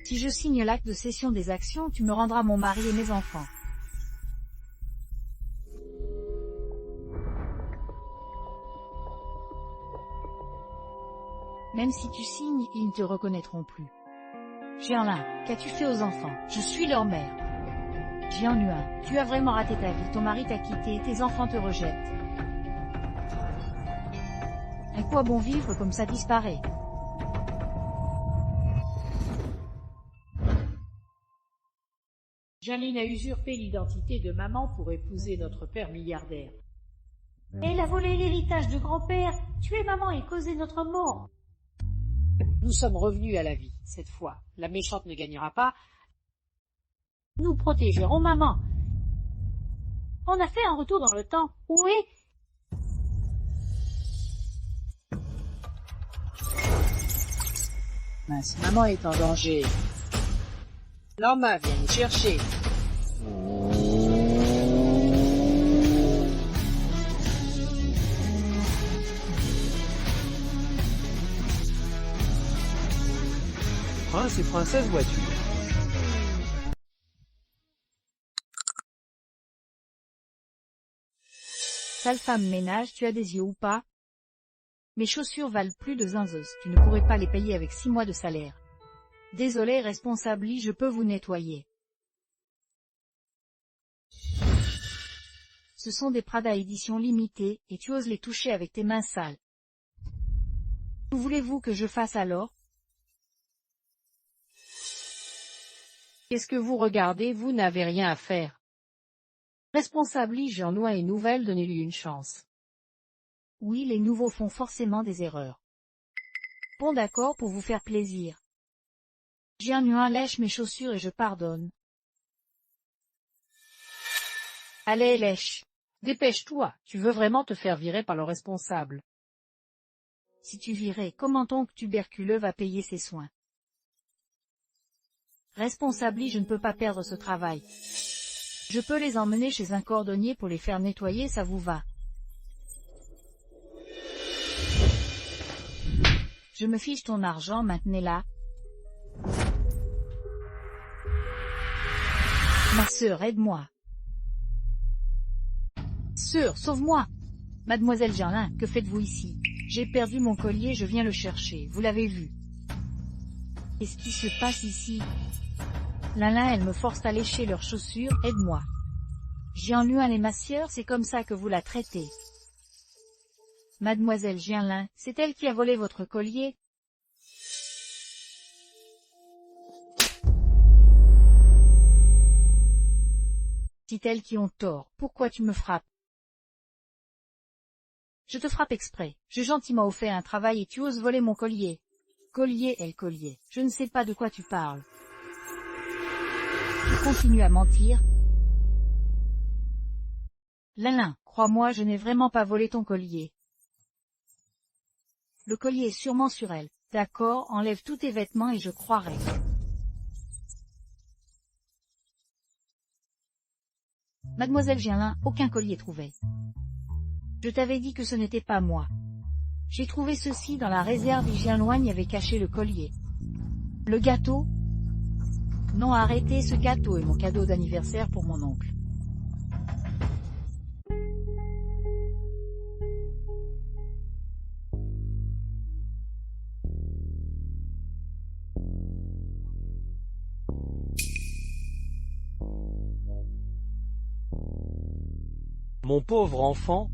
Si je signe l'acte de cession des actions, tu me rendras mon mari et mes enfants. Même si tu signes, ils ne te reconnaîtront plus. Jianlin, qu'as-tu fait aux enfants? Je suis leur mère. Jianlun, tu as vraiment raté ta vie, ton mari t'a quitté, tes enfants te rejettent. À quoi bon vivre comme ça disparaît? Janine a usurpé l'identité de maman pour épouser notre père milliardaire. Elle a volé l'héritage de grand-père, tué maman et causé notre mort. Nous sommes revenus à la vie, cette fois. La méchante ne gagnera pas. Nous protégerons maman. On a fait un retour dans le temps. Où est... Mince, maman est en danger. Norma vient nous chercher. Prince et princesse voiture. Sale femme ménage, tu as des yeux ou pas? Mes chaussures valent plus de zinzos, tu ne pourrais pas les payer avec 6 mois de salaire. Désolé responsable, je peux vous nettoyer. Ce sont des Prada édition limitée, et tu oses les toucher avec tes mains sales. Que voulez-vous que je fasse alors? Qu'est-ce que vous regardez? Vous n'avez rien à faire. Responsable, Jean-Louis est nouvelle, donnez-lui une chance. Oui, les nouveaux font forcément des erreurs. Bon d'accord, pour vous faire plaisir. Jianlun lèche mes chaussures et je pardonne. Allez, lèche. Dépêche-toi, tu veux vraiment te faire virer par le responsable. Si tu virais, comment ton tuberculeux va payer ses soins? Responsable, je ne peux pas perdre ce travail. Je peux les emmener chez un cordonnier pour les faire nettoyer, ça vous va? Je me fiche ton argent, maintenez-la. Ma sœur, aide-moi. Sœur, sauve-moi. Mademoiselle Jeanlin, que faites-vous ici? J'ai perdu mon collier, je viens le chercher, vous l'avez vu. Qu'est-ce qui se passe ici? Lin, elle me force à lécher leurs chaussures, aide-moi. Jianlun est ma sœur, c'est comme ça que vous la traitez. Mademoiselle Jianlin, c'est elle qui a volé votre collier? C'est elles qui ont tort, pourquoi tu me frappes? Je te frappe exprès, j'ai gentiment offert un travail et tu oses voler mon collier. Collier, collier, je ne sais pas de quoi tu parles. Tu continues à mentir. Lin, crois-moi, je n'ai vraiment pas volé ton collier. Le collier est sûrement sur elle. D'accord, enlève tous tes vêtements et je croirai. Mademoiselle Jianlin, aucun collier trouvé. Je t'avais dit que ce n'était pas moi. J'ai trouvé ceci dans la réserve et Jianlun y avait caché le collier. Le gâteau? Non, arrêtez, ce gâteau est mon cadeau d'anniversaire pour mon oncle. Mon pauvre enfant.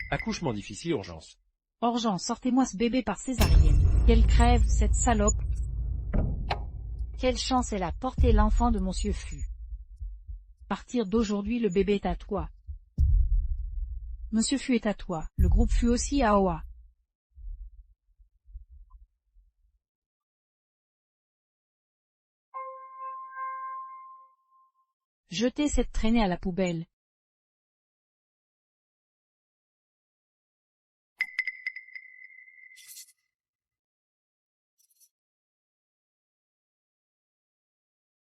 Accouchement difficile, urgence. Urgence, sortez-moi ce bébé par césarienne. Qu'elle crève, cette salope. Quelle chance elle a porté l'enfant de monsieur Fu. À partir d'aujourd'hui, le bébé est à toi. Monsieur Fu est à toi, le groupe Fu aussi à Oa. Jetez cette traînée à la poubelle.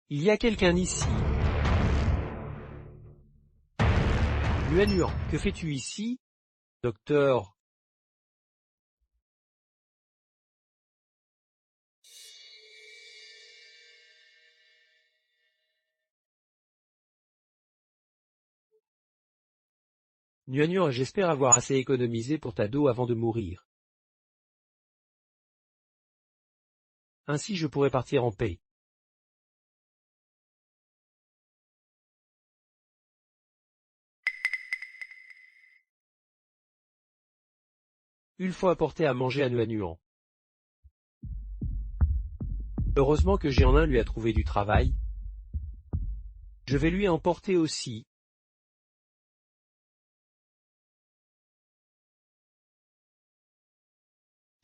Il y a quelqu'un ici. Nuan, que fais-tu ici? Docteur. Nuan, j'espère avoir assez économisé pour ta dos avant de mourir. Ainsi je pourrai partir en paix. Une fois apporté à manger à Nuan. Heureusement que Jeanlin lui a trouvé du travail. Je vais lui emporter aussi.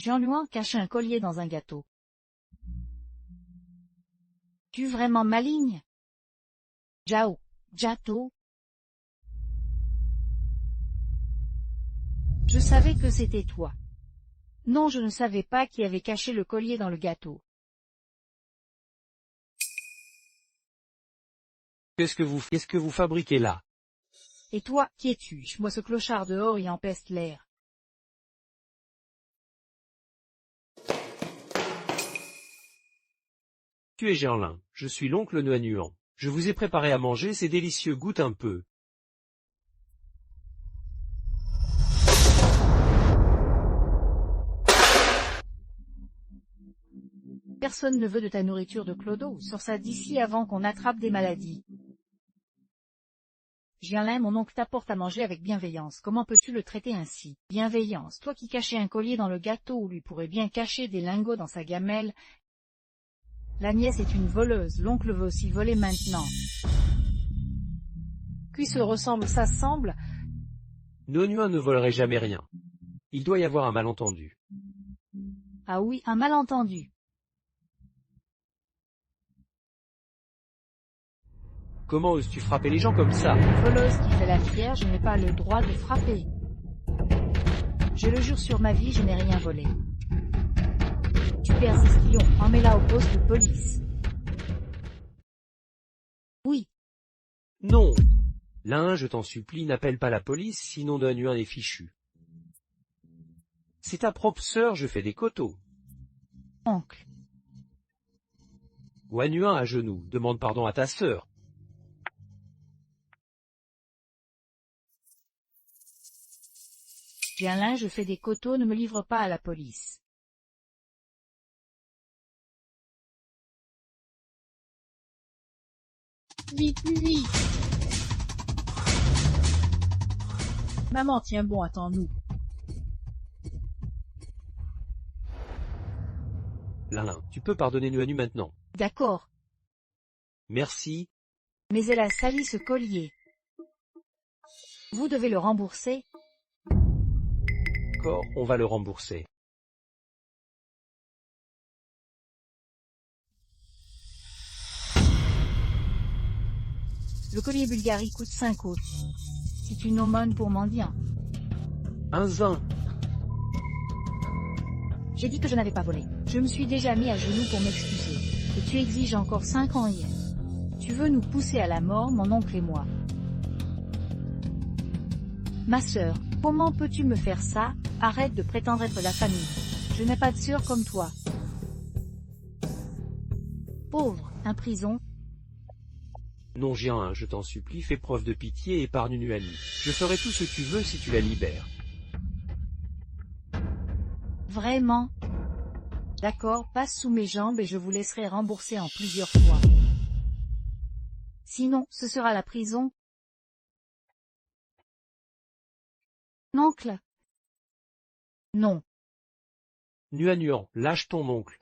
Jean-Louis cache un collier dans un gâteau. Tu vraiment maligne? Jao, Jato. Je savais que c'était toi. Non, je ne savais pas qui avait caché le collier dans le gâteau. Qu'est-ce que vous fabriquez là? Et toi, qui es-tu? Moi ce clochard dehors y empeste l'air. Tu es Jeanlin, je suis l'oncle Nuan. Je vous ai préparé à manger, c'est délicieux, goûte un peu. Personne ne veut de ta nourriture de Clodo, sors ça d'ici avant qu'on attrape des maladies. Jeanlin, mon oncle t'apporte à manger avec bienveillance, comment peux-tu le traiter ainsi? Bienveillance, toi qui cachais un collier dans le gâteau où lui pourrait bien cacher des lingots dans sa gamelle. La nièce est une voleuse, l'oncle veut aussi voler maintenant. Qui se ressemble s'assemble? Nuan ne volerait jamais rien. Il doit y avoir un malentendu. Ah oui, un malentendu. Comment oses-tu frapper les gens comme ça? Une voleuse qui fait la fière, je n'ai pas le droit de frapper. Je le jure sur ma vie, je n'ai rien volé. Tu perds espion, emmène-la au poste de police. Oui. Non. L'un, je t'en supplie, n'appelle pas la police, sinon Nuan est fichu. C'est ta propre sœur, je fais des coteaux. Oncle. Nuan à genoux, demande pardon à ta sœur. Jeanlin, je fais des coteaux, ne me livre pas à la police. Vite, vite. Maman tient bon, attends-nous. L'un, tu peux pardonner Nuan maintenant. D'accord. Merci. Mais elle a sali ce collier. Vous devez le rembourser. D'accord, on va le rembourser. Le collier Bulgarie coûte 5 autres. C'est une aumône pour mendiant. Un zin. J'ai dit que je n'avais pas volé. Je me suis déjà mis à genoux pour m'excuser. Et tu exiges encore 5 ans hier. Tu veux nous pousser à la mort, mon oncle et moi. Ma sœur, comment peux-tu me faire ça? Arrête de prétendre être la famille. Je n'ai pas de sœur comme toi. Pauvre, un prison. Non Jean, je t'en supplie, fais preuve de pitié et épargne Nuani. Je ferai tout ce que tu veux si tu la libères. Vraiment? D'accord, passe sous mes jambes et je vous laisserai rembourser en plusieurs fois. Sinon, ce sera la prison. Oncle? Non. Nuan, lâche ton oncle.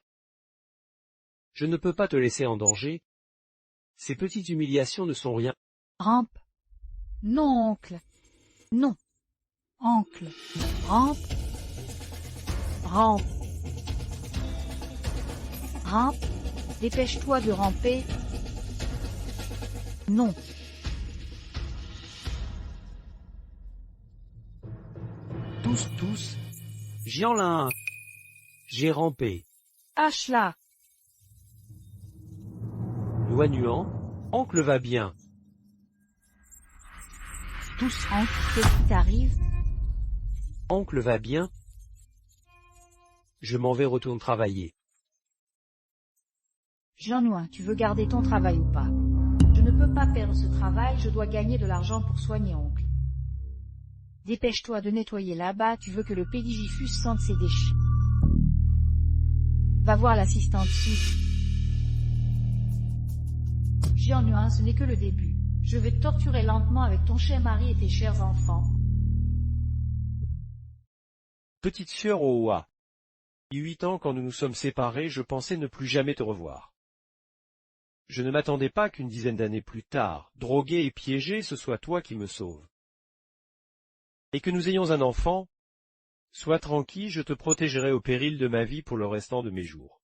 Je ne peux pas te laisser en danger. Ces petites humiliations ne sont rien. Rampe. Non, oncle. Non. Oncle. Rampe. Rampe. Rampe. Dépêche-toi de ramper. Non. Tous. Jeanlin. J'ai rampé. Hache-la. Nuan, oncle va bien. tous. Hank, qu'est-ce qui t'arrive? Oncle va bien? Je m'en vais retourner travailler. Jean-Noin, tu veux garder ton travail ou pas? Je ne peux pas perdre ce travail, je dois gagner de l'argent pour soigner oncle. Dépêche-toi de nettoyer là-bas, tu veux que le pédigifus sente ses déchets. Va voir l'assistante Sue. Jean-Noin, ce n'est que le début. Je vais te torturer lentement avec ton cher mari et tes chers enfants. Petite sœur Owa. Il y a 8 ans quand nous nous sommes séparés, je pensais ne plus jamais te revoir. Je ne m'attendais pas qu'une dizaine d'années plus tard, drogué et piégé, ce soit toi qui me sauves. Et que nous ayons un enfant, sois tranquille, je te protégerai au péril de ma vie pour le restant de mes jours.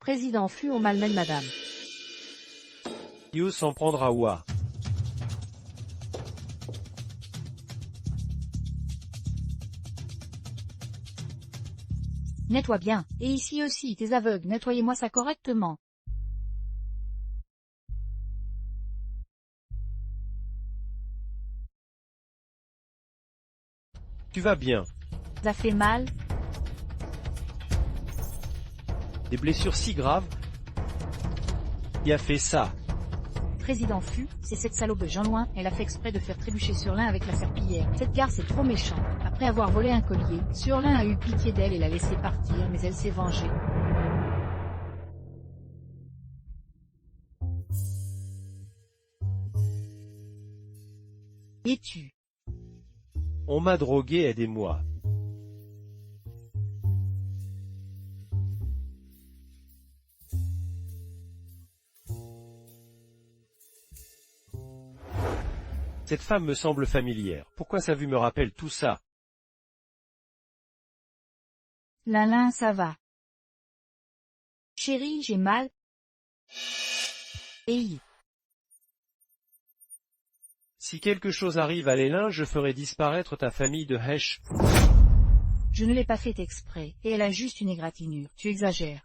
Président Fu, on malmène madame. Qui ose s'en prendre à Owa? Nettoie bien, et ici aussi, tes aveugles, nettoyez-moi ça correctement. Tu vas bien? Ça fait mal? Des blessures si graves? Qui a fait ça? Président Fu, c'est cette salope de Jean-Noin, elle a fait exprès de faire trébucher Surlin avec la serpillière. Cette garce est trop méchante. Après avoir volé un collier, Surlin a eu pitié d'elle et l'a laissée partir, mais elle s'est vengée. Et tu? On m'a drogué, aidez-moi. Cette femme me semble familière. Pourquoi sa vue me rappelle tout ça? Lin, ça va. Chérie, j'ai mal. Hey. Si quelque chose arrive à Lélin, je ferai disparaître ta famille de Hesh. Je ne l'ai pas fait exprès, et elle a juste une égratignure. Tu exagères.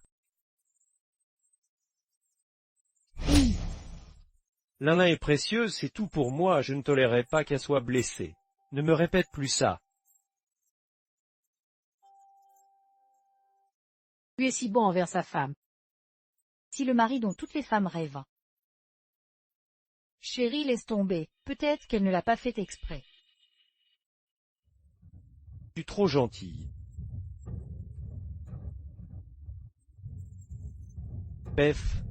Hey. Lin est précieuse, c'est tout pour moi, je ne tolérerai pas qu'elle soit blessée. Ne me répète plus ça. Tu es si bon envers sa femme. Si le mari dont toutes les femmes rêvent. Chérie, laisse tomber. Peut-être qu'elle ne l'a pas fait exprès. Tu es trop gentille. Bef.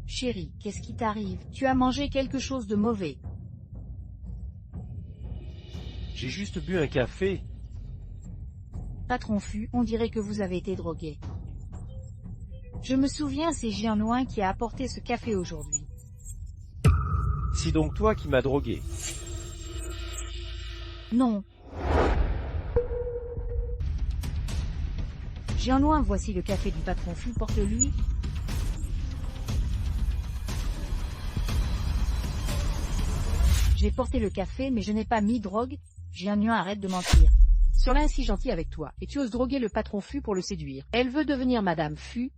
Chérie, qu'est-ce qui t'arrive? Tu as mangé quelque chose de mauvais. J'ai juste bu un café. Patron Fu, on dirait que vous avez été drogué. Je me souviens, c'est Jean-Noin qui a apporté ce café aujourd'hui. C'est donc toi qui m'as drogué. Non. Jean-Noin, voici le café du patron Fu, porte-lui. J'ai porté le café, mais je n'ai pas mis drogue. Jean-Noin, arrête de mentir. Surlin est si gentil avec toi, et tu oses droguer le patron Fu pour le séduire. Elle veut devenir madame Fu.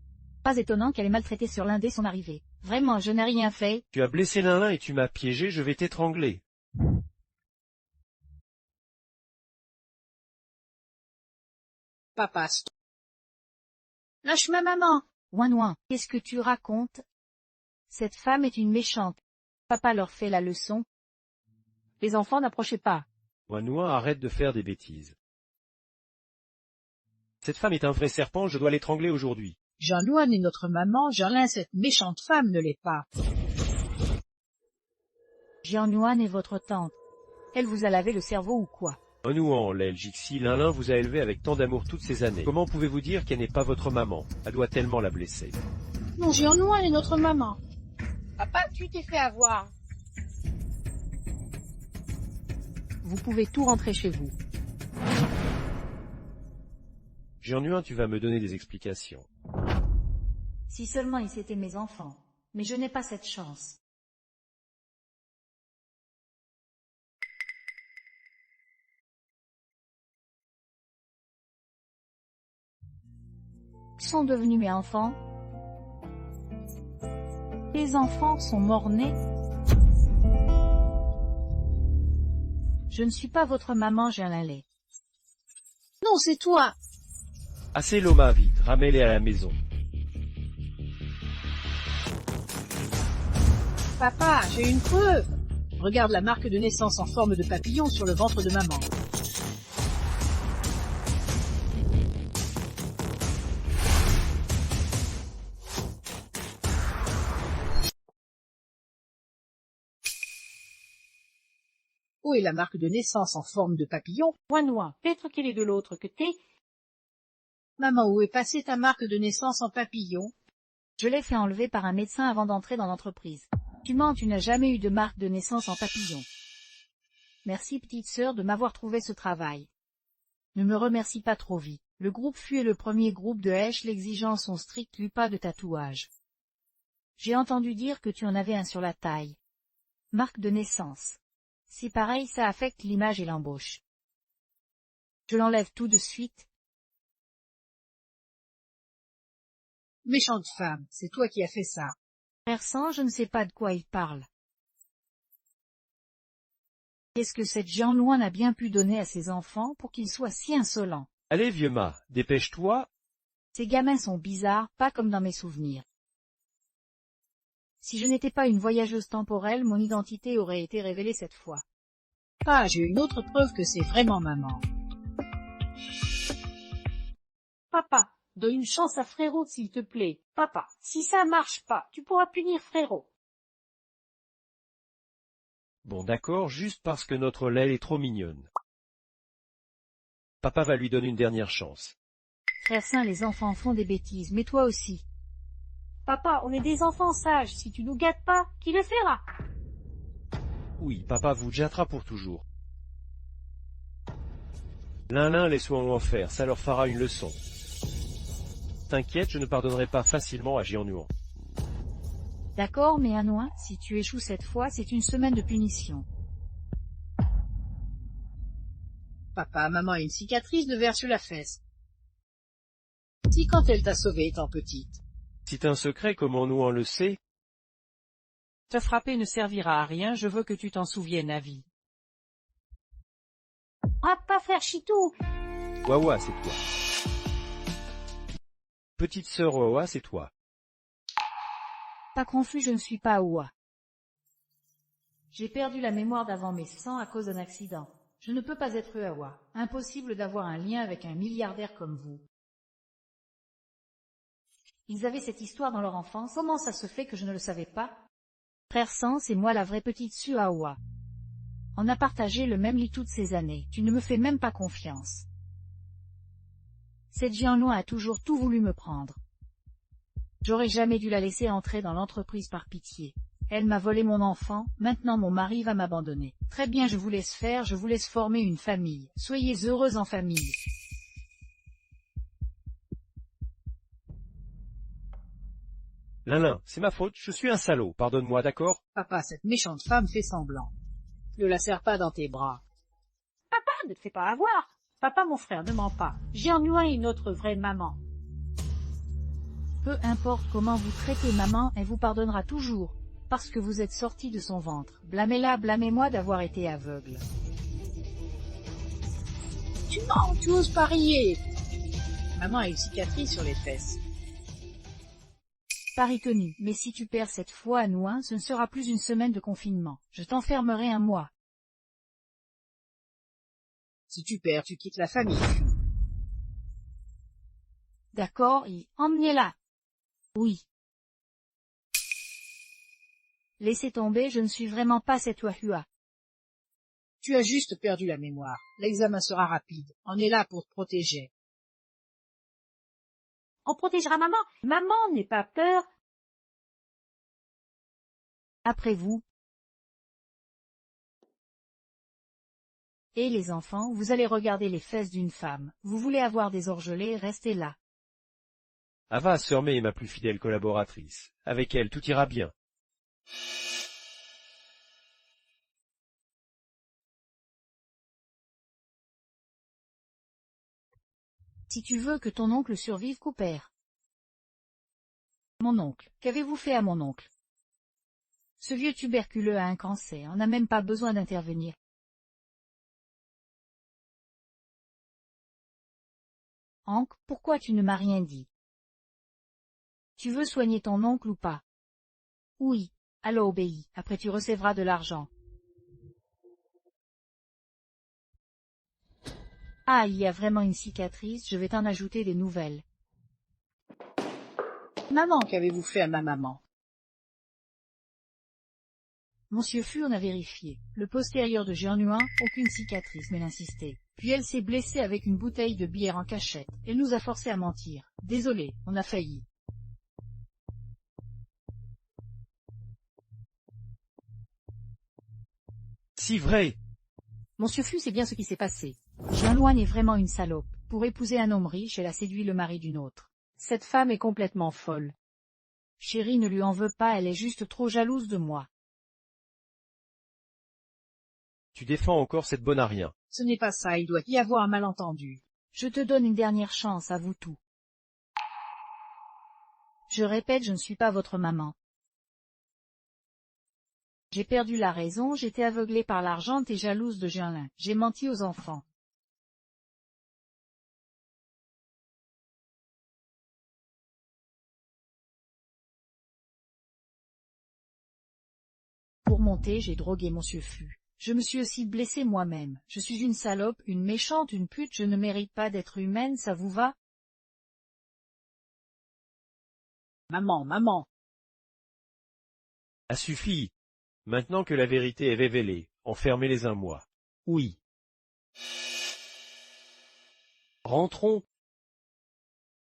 Pas étonnant qu'elle ait maltraité Surlin dès son arrivée. Vraiment, je n'ai rien fait. Tu as blessé Lin et tu m'as piégé, je vais t'étrangler. Papa, Lâche ma maman. Ouin, qu'est-ce que tu racontes? Cette femme est une méchante. Papa leur fait la leçon. les enfants n'approchez pas. Wanoua, arrête de faire des bêtises. Cette femme est un vrai serpent, je dois l'étrangler aujourd'hui. Jean-Noin est notre maman, Jeanlin, cette méchante femme, ne l'est pas. Jean-Noin est votre tante. Elle vous a lavé le cerveau ou quoi? Onouan, l'aile Jixi, Lin vous a élevé avec tant d'amour toutes ces années. Comment pouvez-vous dire qu'elle n'est pas votre maman? Elle doit tellement la blesser. Non, Jean-Noin est notre maman. Papa, tu t'es fait avoir. Vous pouvez tout rentrer chez vous. Jean-Nuin, tu vas me donner des explications. Si seulement ils étaient mes enfants. Mais je n'ai pas cette chance. Ils sont devenus mes enfants. Les enfants sont morts-nés. Je ne suis pas votre maman, j'ai un lait. Non, c'est toi. Assez Loma, vite, ramène-les à la maison. Papa, j'ai une preuve. Regarde la marque de naissance en forme de papillon sur le ventre de maman. Où est la marque de naissance en forme de papillon? Noix, peut-être qu'elle est de l'autre côté. Maman, où est passée ta marque de naissance en papillon? Je l'ai fait enlever par un médecin avant d'entrer dans l'entreprise. Tu mens, tu n'as jamais eu de marque de naissance en papillon. Merci petite sœur de m'avoir trouvé ce travail. Ne me remercie pas trop vite. Le groupe FU est le premier groupe de Hesh, l'exigence sont strictes, lui pas de tatouage. J'ai entendu dire que tu en avais un sur la taille. Marque de naissance. C'est pareil, ça affecte l'image et l'embauche. Je l'enlève tout de suite. Méchante femme, c'est toi qui as fait ça. Frère Sang, je ne sais pas de quoi il parle. Qu'est-ce que cette Jean Loin a bien pu donner à ses enfants pour qu'ils soient si insolents? Allez, vieux mât, dépêche-toi. Ces gamins sont bizarres, pas comme dans mes souvenirs. Si je n'étais pas une voyageuse temporelle, mon identité aurait été révélée cette fois. Ah, j'ai une autre preuve que c'est vraiment maman. Papa, donne une chance à Frérot, s'il te plaît. Papa, si ça marche pas, tu pourras punir Frérot. Bon d'accord, juste parce que notre Laile est trop mignonne. Papa va lui donner une dernière chance. Frère Saint, les enfants font des bêtises, mais toi aussi. Papa, on est des enfants sages. Si tu nous gâtes pas, qui le fera? Oui, papa vous jettera pour toujours. L'un les soins en faire, ça leur fera une leçon. T'inquiète, je ne pardonnerai pas facilement à Jiannuan. D'accord, mais Anoin, si tu échoues cette fois, c'est une semaine de punition. Papa, maman a une cicatrice de verre sur la fesse. Si quand elle t'a sauvé étant petite. C'est un secret, comment nous on le sait? Te frapper ne servira à rien, je veux que tu t'en souviennes à vie. Ah, pas frère Chitou. Wawa, c'est toi. Petite sœur Wawa, c'est toi. Pas confus, je ne suis pas Oua. J'ai perdu la mémoire d'avant mes 100 à cause d'un accident. Je ne peux pas être Oua. Impossible d'avoir un lien avec un milliardaire comme vous. Ils avaient cette histoire dans leur enfance, comment ça se fait que je ne le savais pas? Frère Sang, c'est moi la vraie petite Suaoua. On a partagé le même lit toutes ces années, tu ne me fais même pas confiance. Cette Jianluan a toujours tout voulu me prendre. J'aurais jamais dû la laisser entrer dans l'entreprise par pitié. Elle m'a volé mon enfant, maintenant mon mari va m'abandonner. Très bien, je vous laisse faire, je vous laisse former une famille. Soyez heureux en famille. Lin, c'est ma faute, je suis un salaud, pardonne-moi, d'accord? Papa, cette méchante femme fait semblant. Ne la serre pas dans tes bras. Papa, ne te fais pas avoir. Papa, mon frère, ne ment pas. Jiannuan est notre vraie maman. Peu importe comment vous traitez maman, elle vous pardonnera toujours, parce que vous êtes sorti de son ventre. Blâmez-la, blâmez-moi d'avoir été aveugle. Tu mens, tu oses parier. Maman a une cicatrice sur les fesses. Pari tenu, mais si tu perds cette fois à Nouin, ce ne sera plus une semaine de confinement. Je t'enfermerai un mois. Si tu perds, tu quittes la famille. D'accord, et emmenez-la. Oui. Laissez tomber, je ne suis vraiment pas cette Wahua. Tu as juste perdu la mémoire. L'examen sera rapide. On est là pour te protéger. On protégera maman. Maman, n'aie pas peur. Après vous. Et les enfants, vous allez regarder les fesses d'une femme. Vous voulez avoir des orgelets, restez là. Ava, sœur May est ma plus fidèle collaboratrice. Avec elle, tout ira bien. Si tu veux que ton oncle survive, coupère. Mon oncle, qu'avez-vous fait à mon oncle? Ce vieux tuberculeux a un cancer, on n'a même pas besoin d'intervenir. Hank, pourquoi tu ne m'as rien dit? Tu veux soigner ton oncle ou pas? Oui, alors obéis, après tu recevras de l'argent. Ah, il y a vraiment une cicatrice, je vais t'en ajouter des nouvelles. Maman, qu'avez-vous fait à ma maman? Monsieur Fu en a vérifié. Le postérieur de Jean-Nuin, aucune cicatrice, mais elle insistait. Puis elle s'est blessée avec une bouteille de bière en cachette. Elle nous a forcés à mentir. Désolé, on a failli. Si vrai! Monsieur Fu sait bien ce qui s'est passé. Jean-Nuin est vraiment une salope. Pour épouser un homme riche, elle a séduit le mari d'une autre. Cette femme est complètement folle. Chérie ne lui en veut pas, elle est juste trop jalouse de moi. Tu défends encore cette bonne à rien. Ce n'est pas ça, il doit y avoir un malentendu. Je te donne une dernière chance, avoue tout. Je répète, je ne suis pas votre maman. J'ai perdu la raison, j'étais aveuglée par l'argent et jalouse de Jeanlin. J'ai menti aux enfants. Pour monter, j'ai drogué monsieur Fu. Je me suis aussi blessée moi-même. Je suis une salope, une méchante, une pute, je ne mérite pas d'être humaine, ça vous va? Maman. Ça suffit. Maintenant que la vérité est révélée, enfermez-les un mois. Oui. Rentrons.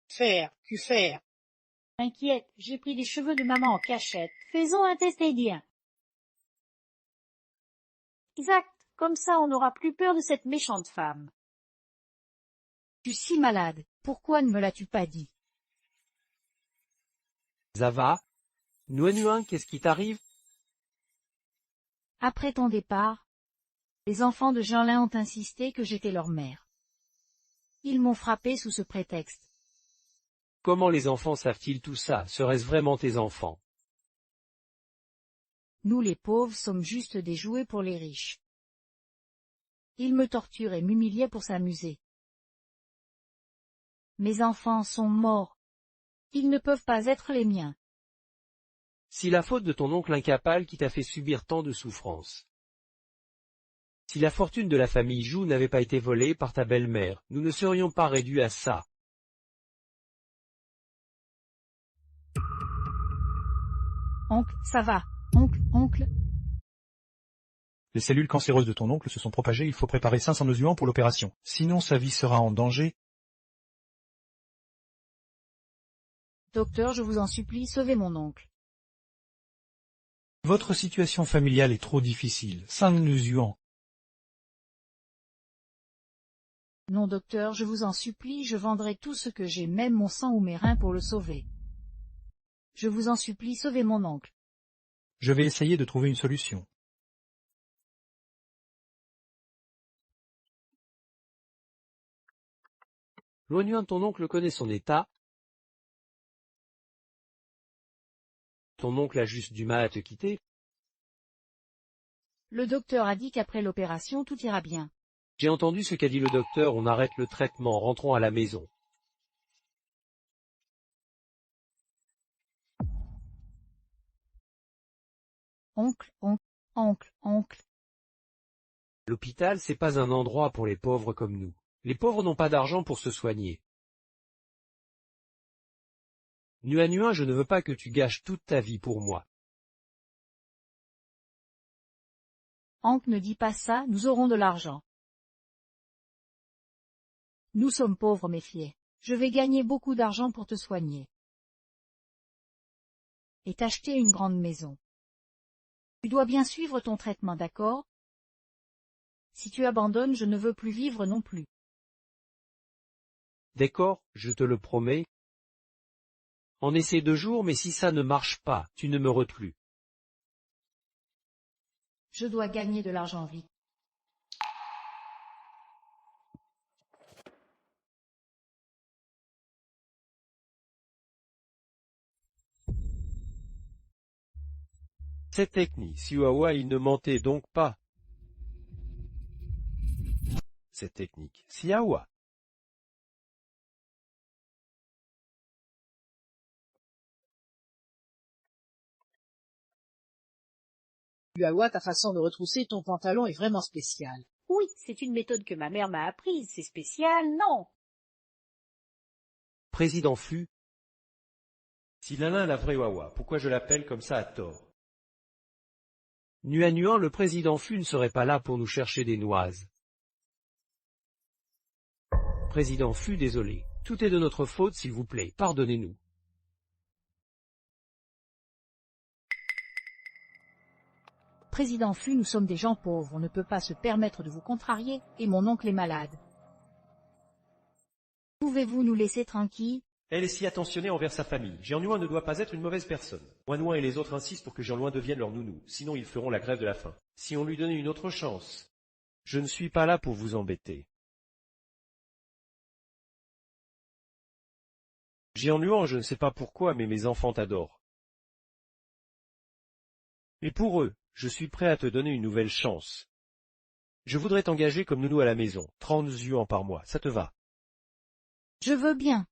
Que faire? Inquiète, j'ai pris les cheveux de maman en cachette. Faisons un test ADN. Exact, comme ça on n'aura plus peur de cette méchante femme. Tu es si malade, pourquoi ne me l'as-tu pas dit? Ça va? Nuan, qu'est-ce qui t'arrive? Après ton départ, les enfants de Jeanlin ont insisté que j'étais leur mère. Ils m'ont frappé sous ce prétexte. Comment les enfants savent-ils tout ça? Seraient-ce vraiment tes enfants? Nous les pauvres sommes juste des jouets pour les riches. Ils me torturent et m'humiliaient pour s'amuser. Mes enfants sont morts. Ils ne peuvent pas être les miens. Si la faute de ton oncle incapable qui t'a fait subir tant de souffrances. Si la fortune de la famille Jou n'avait pas été volée par ta belle-mère, nous ne serions pas réduits à ça. Oncle, ça va. Oncle. Les cellules cancéreuses de ton oncle se sont propagées, il faut préparer 500 osuants pour l'opération. Sinon sa vie sera en danger. Docteur, je vous en supplie, sauvez mon oncle. Votre situation familiale est trop difficile. 5 osuants. Non docteur, je vous en supplie, je vendrai tout ce que j'ai, même mon sang ou mes reins pour le sauver. Je vous en supplie, sauvez mon oncle. Je vais essayer de trouver une solution. Luan, ton oncle connaît son état. Ton oncle a juste du mal à te quitter. Le docteur a dit qu'après l'opération, tout ira bien. J'ai entendu ce qu'a dit le docteur, on arrête le traitement, rentrons à la maison. Oncle. L'hôpital, c'est pas un endroit pour les pauvres comme nous. Les pauvres n'ont pas d'argent pour se soigner. Nuan, je ne veux pas que tu gâches toute ta vie pour moi. Oncle ne dis pas ça, nous aurons de l'argent. Nous sommes pauvres, méfiez. Je vais gagner beaucoup d'argent pour te soigner. Et t'acheter une grande maison. Tu dois bien suivre ton traitement, d'accord? Si tu abandonnes, je ne veux plus vivre non plus. D'accord, je te le promets. En essaie 2 jours, mais si ça ne marche pas, tu ne me plus. Je dois gagner de l'argent vite. Cette technique, Siwawa, il ne mentait donc pas. Cette technique, Siawa. Chihuahua, ta façon de retrousser ton pantalon est vraiment spéciale. Oui, c'est une méthode que ma mère m'a apprise, c'est spécial, non. Président Fu. Si Lin Lin la vraie Wawa, pourquoi je l'appelle comme ça à tort? Nuan, le président Fu ne serait pas là pour nous chercher des noises. Président Fu, désolé. Tout est de notre faute, s'il vous plaît, pardonnez-nous. Président Fu, nous sommes des gens pauvres, on ne peut pas se permettre de vous contrarier, et mon oncle est malade. Pouvez-vous nous laisser tranquilles? Elle est si attentionnée envers sa famille. Jianluan ne doit pas être une mauvaise personne. Wanwan et les autres insistent pour que Jianluan devienne leur nounou, sinon ils feront la grève de la faim. Si on lui donnait une autre chance. Je ne suis pas là pour vous embêter. Jianluan, je ne sais pas pourquoi, mais mes enfants t'adorent. Et pour eux, je suis prêt à te donner une nouvelle chance. Je voudrais t'engager comme nounou à la maison, 30 yuans par mois, ça te va? Je veux bien.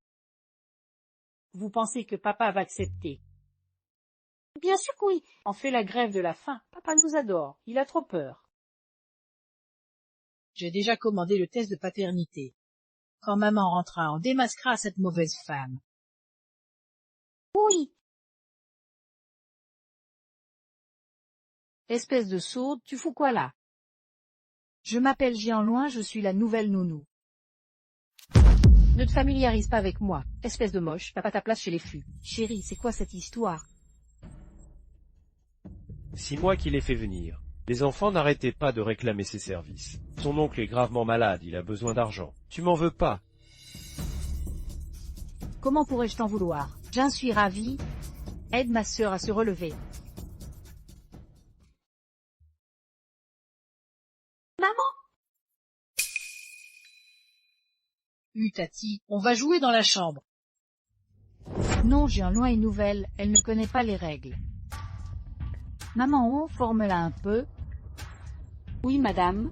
Vous pensez que papa va accepter? Bien sûr que oui, on fait la grève de la faim. Papa nous adore, il a trop peur. J'ai déjà commandé le test de paternité. Quand maman rentrera, on démasquera cette mauvaise femme. Oui. Espèce de sourde, tu fous quoi là? Je m'appelle Jianluan, je suis la nouvelle nounou. Ne te familiarise pas avec moi, espèce de moche, t'as pas ta place chez les fûts. Chérie, c'est quoi cette histoire? 6 mois qu'il les fait venir. Les enfants n'arrêtaient pas de réclamer ses services. Son oncle est gravement malade, il a besoin d'argent. Tu m'en veux pas? Comment pourrais-je t'en vouloir? J'en suis ravie. Aide ma sœur à se relever. Maman! Tati, on va jouer dans la chambre. Non, Jianluan est nouvelle, elle ne connaît pas les règles. Maman, forme-la un peu. Oui, madame.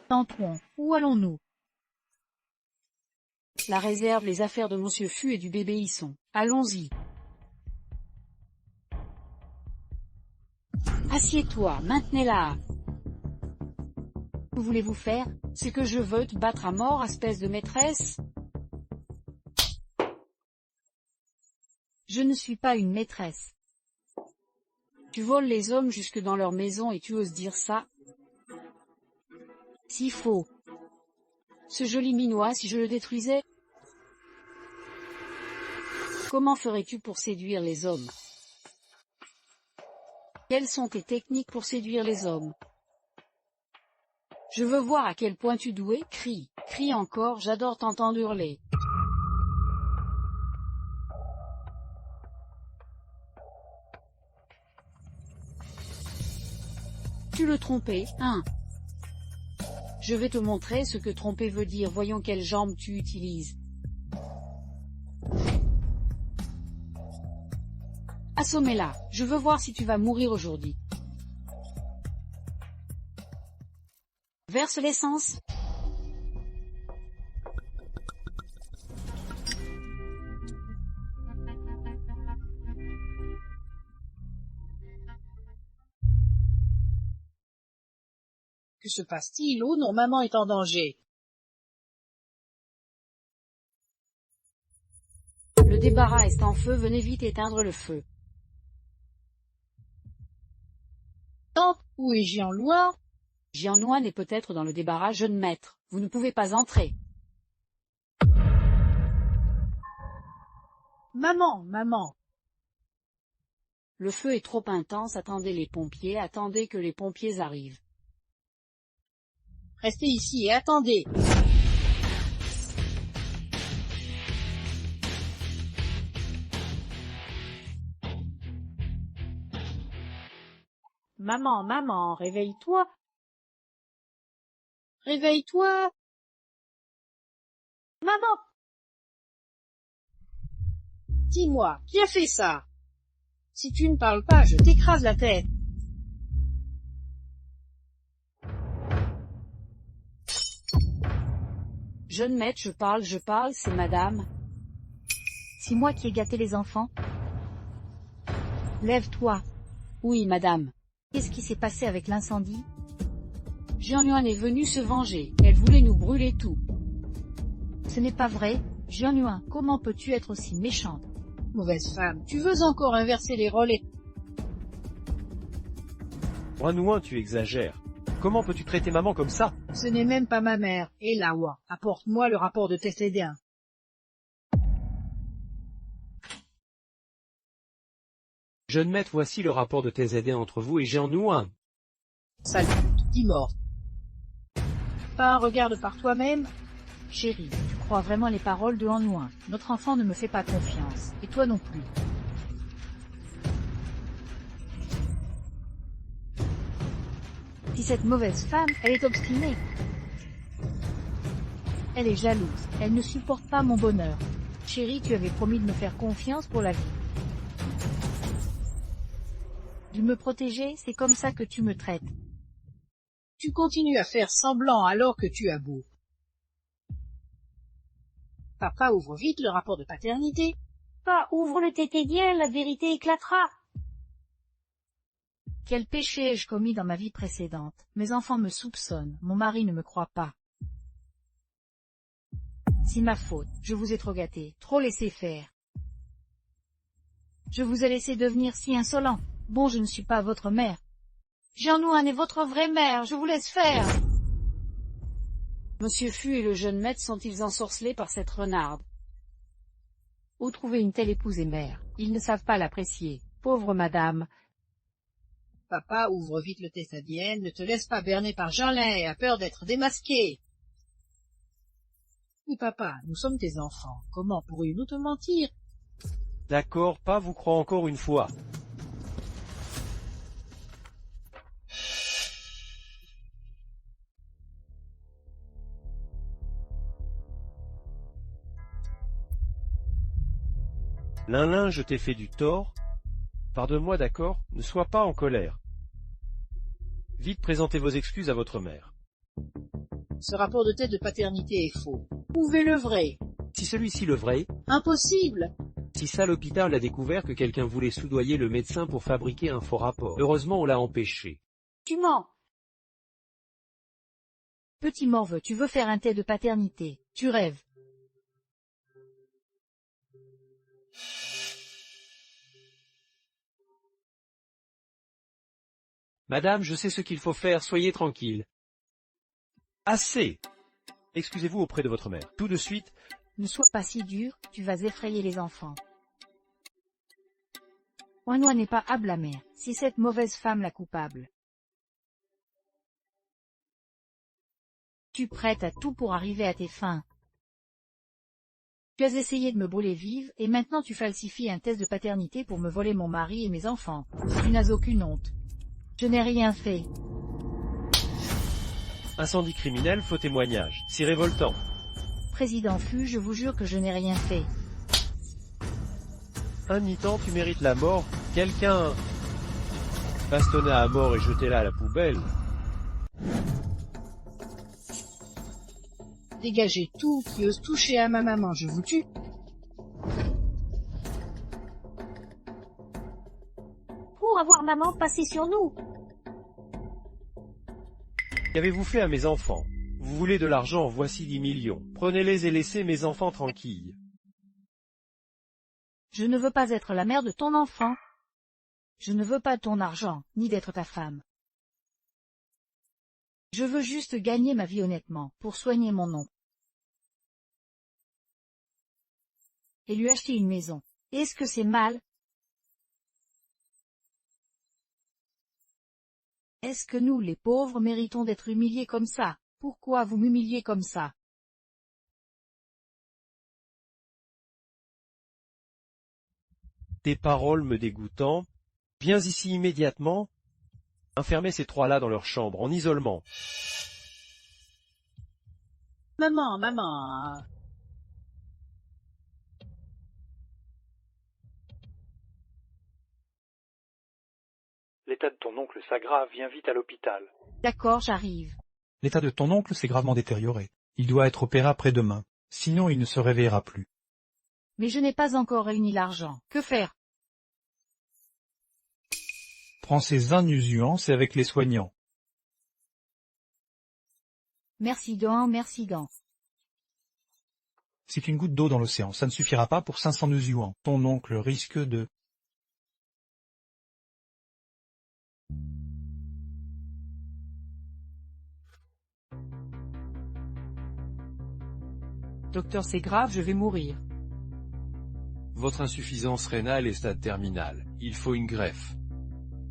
Entrons. Où allons-nous? La réserve, les affaires de monsieur Fu et du bébé y sont. Allons-y. Assieds-toi, maintenez-la. Que voulez-vous faire? C'est que je veux te battre à mort, espèce de maîtresse. Je ne suis pas une maîtresse. Tu voles les hommes jusque dans leur maison et tu oses dire ça? Si faux. Ce joli minois, si je le détruisais? Comment ferais-tu pour séduire les hommes? Quelles sont tes techniques pour séduire les hommes? Je veux voir à quel point tu douais. Crie, crie encore, j'adore t'entendre hurler. Tu le trompais, hein? Je vais te montrer ce que tromper veut dire, voyons quelle jambe tu utilises. Assommez-la, je veux voir si tu vas mourir aujourd'hui. Verse l'essence. Que se passe-t-il? Oh non, maman est en danger. Le débarras est en feu, venez vite éteindre le feu. Tante, où est Jianluan? Jianluan est peut-être dans le débarras, jeune maître. Vous ne pouvez pas entrer. Maman, maman. Le feu est trop intense, attendez les pompiers, attendez que les pompiers arrivent. Restez ici et attendez. Maman, maman, réveille-toi. Réveille-toi. Maman! Dis-moi, qui a fait ça? Si tu ne parles pas, je t'écrase la tête. Jeune maître, je parle, c'est madame. C'est moi qui ai gâté les enfants. Lève-toi. Oui, madame. Qu'est-ce qui s'est passé avec l'incendie? Jianyuan est venue se venger. Elle voulait nous brûler tout. Ce n'est pas vrai. Jianyuan, comment peux-tu être aussi méchante? Mauvaise femme, tu veux encore inverser les rôles et... Wanouin, tu exagères. Comment peux-tu traiter maman comme ça? Ce n'est même pas ma mère. Et Lawa, apporte-moi le rapport de test ADN. Jeune maître, voici le rapport de tes aidés entre vous et Jianyuan. Sale pute, dis morte. Pas un regard par toi-même? Chérie, tu crois vraiment les paroles de Hanouin? Notre enfant ne me fait pas confiance. Et toi non plus. Si cette mauvaise femme, elle est obstinée. Elle est jalouse. Elle ne supporte pas mon bonheur. Chérie, tu avais promis de me faire confiance pour la vie. De me protéger, c'est comme ça que tu me traites. Tu continues à faire semblant alors que tu as beau. Papa ouvre vite le rapport de paternité. Pas ouvre le tétédien, la vérité éclatera. Quel péché ai-je commis dans ma vie précédente? Mes enfants me soupçonnent, mon mari ne me croit pas. C'est ma faute, je vous ai trop gâté, trop laissé faire. Je vous ai laissé devenir si insolent. Bon, je ne suis pas votre mère. Jianyuan est votre vraie mère, je vous laisse faire. Monsieur Fu et le jeune maître sont-ils ensorcelés par cette renarde? Où trouver une telle épouse et mère? Ils ne savent pas l'apprécier. Pauvre madame. Papa ouvre vite le test ADN, ne te laisse pas berner par Jeanlin et a peur d'être démasqué. Oui, papa, nous sommes tes enfants. Comment pourrions-nous te mentir? D'accord, pas vous crois encore une fois. Lin, je t'ai fait du tort. Pardonne-moi, d'accord? Ne sois pas en colère. Vite présentez vos excuses à votre mère. Ce rapport de tête de paternité est faux. Prouvez le vrai. Si celui-ci le vrai, Impossible. si ça l'hôpital a découvert que quelqu'un voulait soudoyer le médecin pour fabriquer un faux rapport. Heureusement, on l'a empêché. Tu mens. Petit morveux, tu veux faire un test de paternité. Tu rêves. Madame, je sais ce qu'il faut faire, soyez tranquille. Assez! Excusez-vous auprès de votre mère. Tout de suite, Ne sois pas si dur, tu vas effrayer les enfants. Wanouin n'est pas à blâmer, c'est cette mauvaise femme la coupable. Tu prêtes à tout pour arriver à tes fins. Tu as essayé de me brûler vive, et maintenant tu falsifies un test de paternité pour me voler mon mari et mes enfants. Tu n'as aucune honte. Je n'ai rien fait. incendie criminel, faux témoignage. C'est révoltant. Président Fu, je vous jure que je n'ai rien fait. Un mi-temps, tu mérites la mort. Quelqu'un bastonna à mort et jetez-la à la poubelle. Dégagez tout qui ose toucher à ma maman, je vous tue. Pour avoir maman passée sur nous. Qu'avez-vous fait à mes enfants? Vous voulez de l'argent, voici 10 millions. Prenez-les et laissez mes enfants tranquilles. Je ne veux pas être la mère de ton enfant. Je ne veux pas ton argent, ni d'être ta femme. Je veux juste gagner ma vie honnêtement, pour soigner mon nom. Et lui acheter une maison. Est-ce que c'est mal? Est-ce que nous, les pauvres, méritons d'être humiliés comme ça? Pourquoi vous m'humiliez comme ça? Tes paroles me dégoûtant. Viens ici immédiatement. Enfermez ces trois-là dans leur chambre, en isolement. Maman, maman. L'état de ton oncle s'aggrave, viens vite à l'hôpital. D'accord, j'arrive. L'état de ton oncle s'est gravement détérioré. Il doit être opéré après-demain, sinon il ne se réveillera plus. Mais je n'ai pas encore réuni l'argent. Que faire? Prends ces inusuants, c'est avec les soignants. Merci Gant, merci Gant. C'est une goutte d'eau dans l'océan, ça ne suffira pas pour 500 yuans. Ton oncle risque de... Docteur, c'est grave, je vais mourir. Votre insuffisance rénale est stade terminal. Il faut une greffe.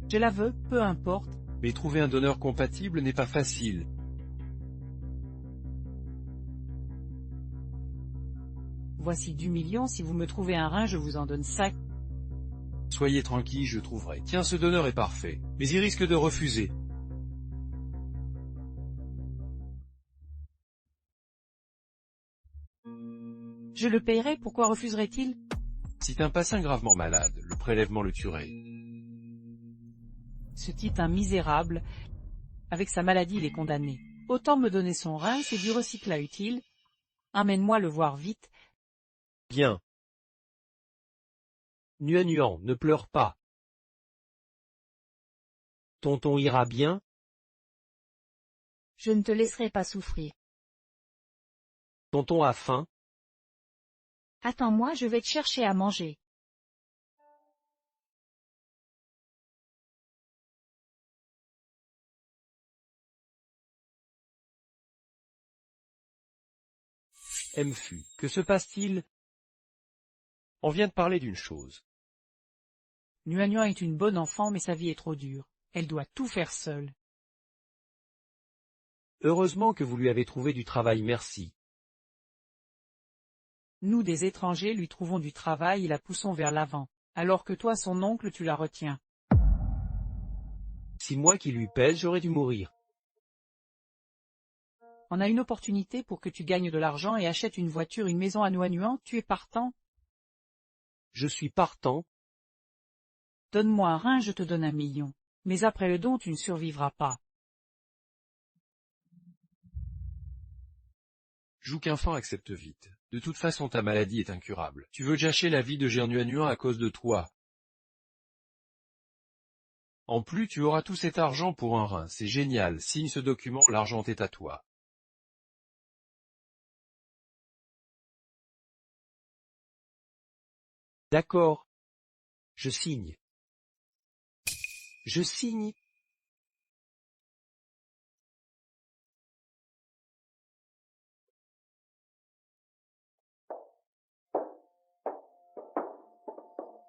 Je la veux, peu importe. Mais trouver un donneur compatible n'est pas facile. Voici du million, si vous me trouvez un rein, je vous en donne 5. Soyez tranquille, je trouverai. Tiens, ce donneur est parfait. Mais il risque de refuser. Je le payerai, pourquoi refuserait-il? C'est un patient gravement malade. Le prélèvement le tuerait. Ce type un misérable. Avec sa maladie, il est condamné. Autant me donner son rein, c'est du recyclat utile. Amène-moi le voir vite. Bien. Nuan, ne pleure pas. Tonton ira bien? Je ne te laisserai pas souffrir. Tonton a faim? Attends-moi, je vais te chercher à manger. Mfu, que se passe-t-il? On vient de parler d'une chose. Nuan est une bonne enfant, mais sa vie est trop dure. Elle doit tout faire seule. Heureusement que vous lui avez trouvé du travail, merci. Nous, des étrangers, lui trouvons du travail et la poussons vers l'avant. Alors que toi, son oncle, tu la retiens. Si moi qui lui pèse, j'aurais dû mourir. On a une opportunité pour que tu gagnes de l'argent et achètes une voiture, une maison à Nuan, tu es partant? Je suis partant. Donne-moi un rein, je te donne 1 million. Mais après le don, tu ne survivras pas. Joue qu'un accepte vite. De toute façon, ta maladie est incurable. Tu veux gâcher la vie de Gernuanuan à cause de toi. En plus, tu auras tout cet argent pour un rein. C'est génial. Signe ce document, l'argent est à toi. D'accord. Je signe. Je signe.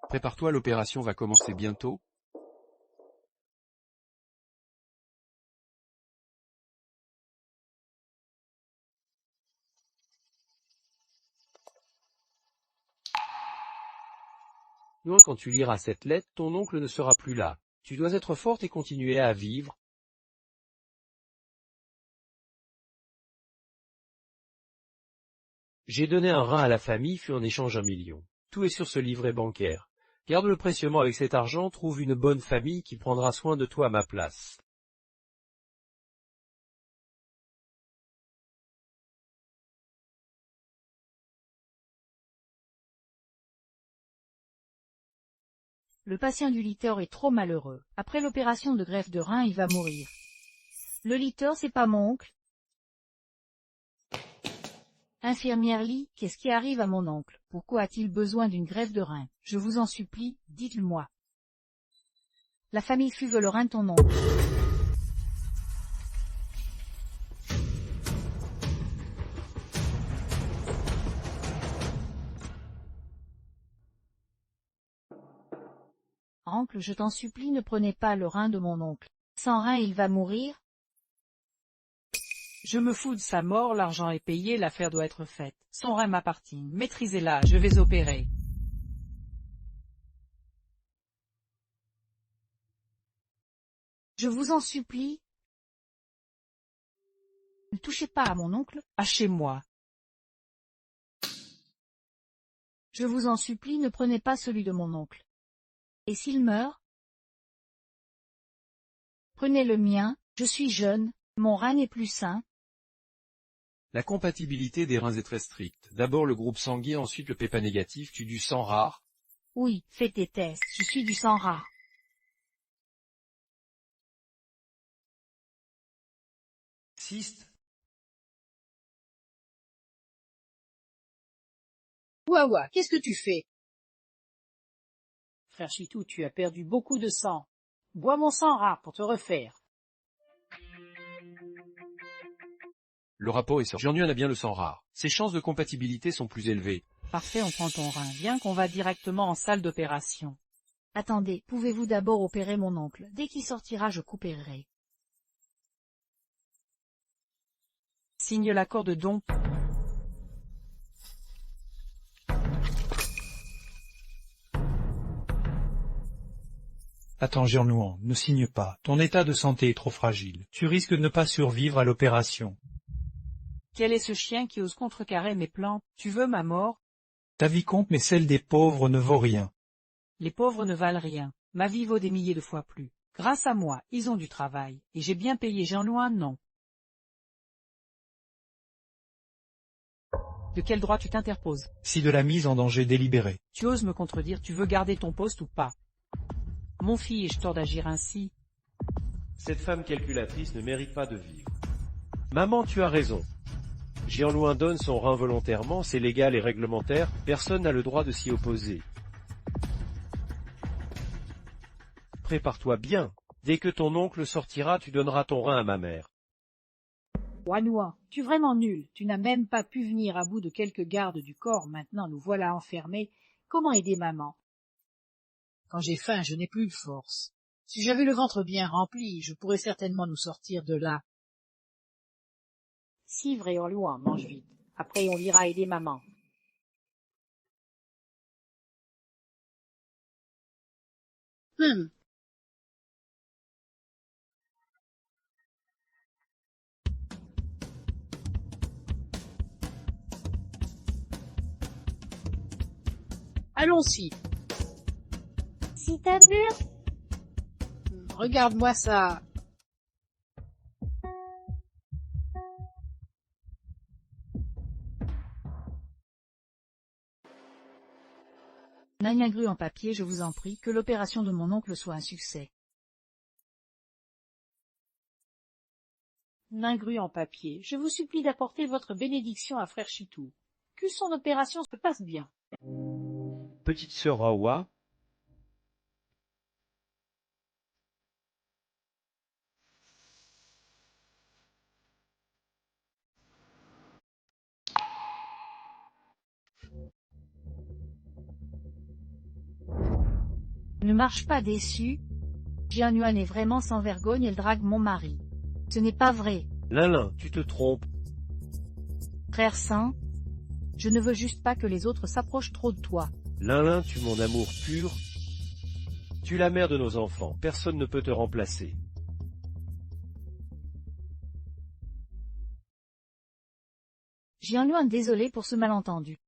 Prépare-toi, l'opération va commencer bientôt. Non, quand tu liras cette lettre, ton oncle ne sera plus là. Tu dois être forte et continuer à vivre. J'ai donné un rein à la famille, fut en échange 1 million. Tout est sur ce livret bancaire. Garde-le précieusement avec cet argent, trouve une bonne famille qui prendra soin de toi à ma place. Le patient du Litor est trop malheureux. Après l'opération de greffe de rein, il va mourir. Le Litor, c'est pas mon oncle. Infirmière Lee, qu'est-ce qui arrive à mon oncle? Pourquoi a-t-il besoin d'une greffe de rein? Je vous en supplie, dites-le-moi. La famille Fu veut le rein de ton oncle. Oncle, je t'en supplie, ne prenez pas le rein de mon oncle. Sans rein, il va mourir. Je me fous de sa mort, l'argent est payé, l'affaire doit être faite. Son rein m'appartient, maîtrisez-la, je vais opérer. Je vous en supplie. Ne touchez pas à mon oncle. Hachez-moi. Je vous en supplie, ne prenez pas celui de mon oncle. Et s'il meurt? Prenez le mien, je suis jeune, mon rein n'est plus sain. La compatibilité des reins est très stricte. D'abord le groupe sanguin, ensuite le P négatif, tu du sang rare. Oui, fais tes tests, je suis du sang rare. Cyste. Ouah, qu'est-ce que tu fais? Frère Chitou, tu as perdu beaucoup de sang. Bois mon sang rare pour te refaire. Le rapport est sorti. Jean-Nuan a bien le sang rare. Ses chances de compatibilité sont plus élevées. Parfait, on prend ton rein. Viens qu'on va directement en salle d'opération. Attendez, pouvez-vous d'abord opérer mon oncle? Dès qu'il sortira, je coupérerai. Signe l'accord de don. Attends, Jean-Louan, ne signe pas. Ton état de santé est trop fragile. Tu risques de ne pas survivre à l'opération. Quel est ce chien qui ose contrecarrer mes plans? Tu veux ma mort? Ta vie compte, mais celle des pauvres ne vaut rien. Les pauvres ne valent rien. Ma vie vaut des milliers de fois plus. Grâce à moi, ils ont du travail. Et j'ai bien payé Jean-Louis, non. De quel droit tu t'interposes? Si de la mise en danger délibérée. Tu oses me contredire, tu veux garder ton poste ou pas? Mon fils, ai-je tort d'agir ainsi? Cette femme calculatrice ne mérite pas de vivre. Maman, tu as raison. Jean-Louis donne son rein volontairement, c'est légal et réglementaire, personne n'a le droit de s'y opposer. Prépare-toi bien. Dès que ton oncle sortira, tu donneras ton rein à ma mère. Wanoua, tu es vraiment nul. Tu n'as même pas pu venir à bout de quelques gardes du corps. Maintenant, nous voilà enfermés. Comment aider maman? Quand j'ai faim, je n'ai plus de force. Si j'avais le ventre bien rempli, je pourrais certainement nous sortir de là. Si vrai, Orlouan, mange vite. Après, on ira aider maman. Allons-y. Si t'as bu? Regarde-moi ça. Nagagru en papier, je vous en prie, que l'opération de mon oncle soit un succès. Ningru en papier, je vous supplie d'apporter votre bénédiction à frère Chitou. Que son opération se passe bien. Petite sœur Raoua. Ne marche pas déçu. Jianyuan est vraiment sans vergogne, elle drague mon mari. Ce n'est pas vrai, Lin, tu te trompes. frère saint. Je ne veux juste pas que les autres s'approchent trop de toi. Lin, tu mon amour pur. Tu es la mère de nos enfants, personne ne peut te remplacer. Jianyuan, désolé pour ce malentendu.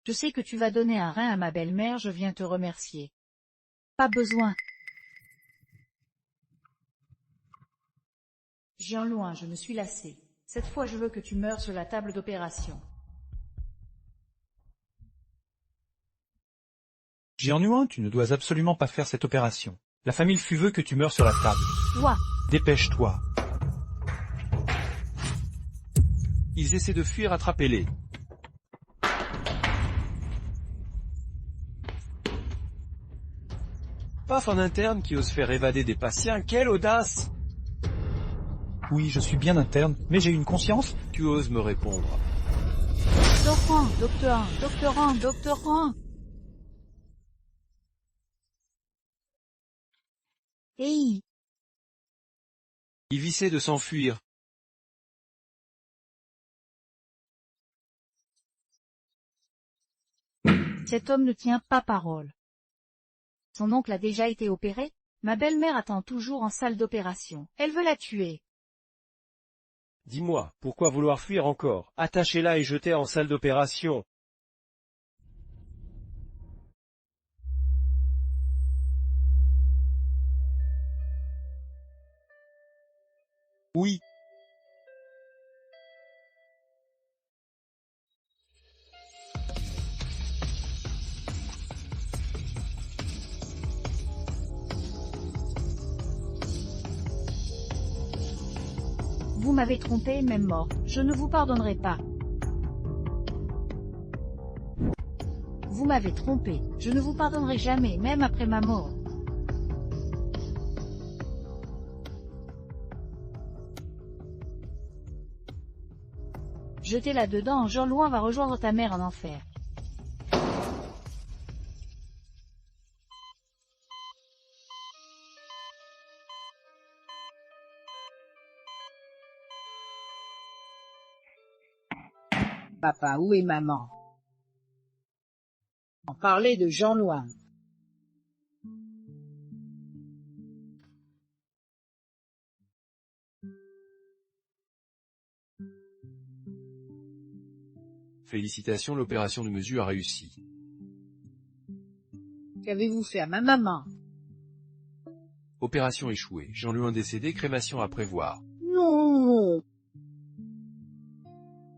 Je sais que tu vas donner un rein à ma belle-mère, je viens te remercier. Pas besoin. Jianyuan, je me suis lassé. Cette fois je veux que tu meures sur la table d'opération. Jean-Nuan, tu ne dois absolument pas faire cette opération. La famille Fu veut que tu meurs sur la table. Toi, Dépêche-toi. Ils essaient de fuir, attrapez-les. Paf, un interne qui ose faire évader des patients, quelle audace! Oui, je suis bien interne, mais j'ai une conscience. Tu oses me répondre. doctorant. Hey, Il vissait de s'enfuir. cet homme ne tient pas parole. Son oncle a déjà été opéré? Ma belle-mère attend toujours en salle d'opération. Elle veut la tuer. Dis-moi, pourquoi vouloir fuir encore? Attachez-la et jetez en salle d'opération. Oui. Vous m'avez trompé, même mort. Je ne vous pardonnerai pas. Vous m'avez trompé. Je ne vous pardonnerai jamais, même après ma mort. Jetez là-dedans, Jean Louin va rejoindre ta mère en enfer. Papa, où est maman? On parlait de Jean Louin. Félicitations, l'opération de mesure a réussi. Qu'avez-vous fait à ma maman? Opération échouée, Jean Louin décédé, crémation à prévoir. Non!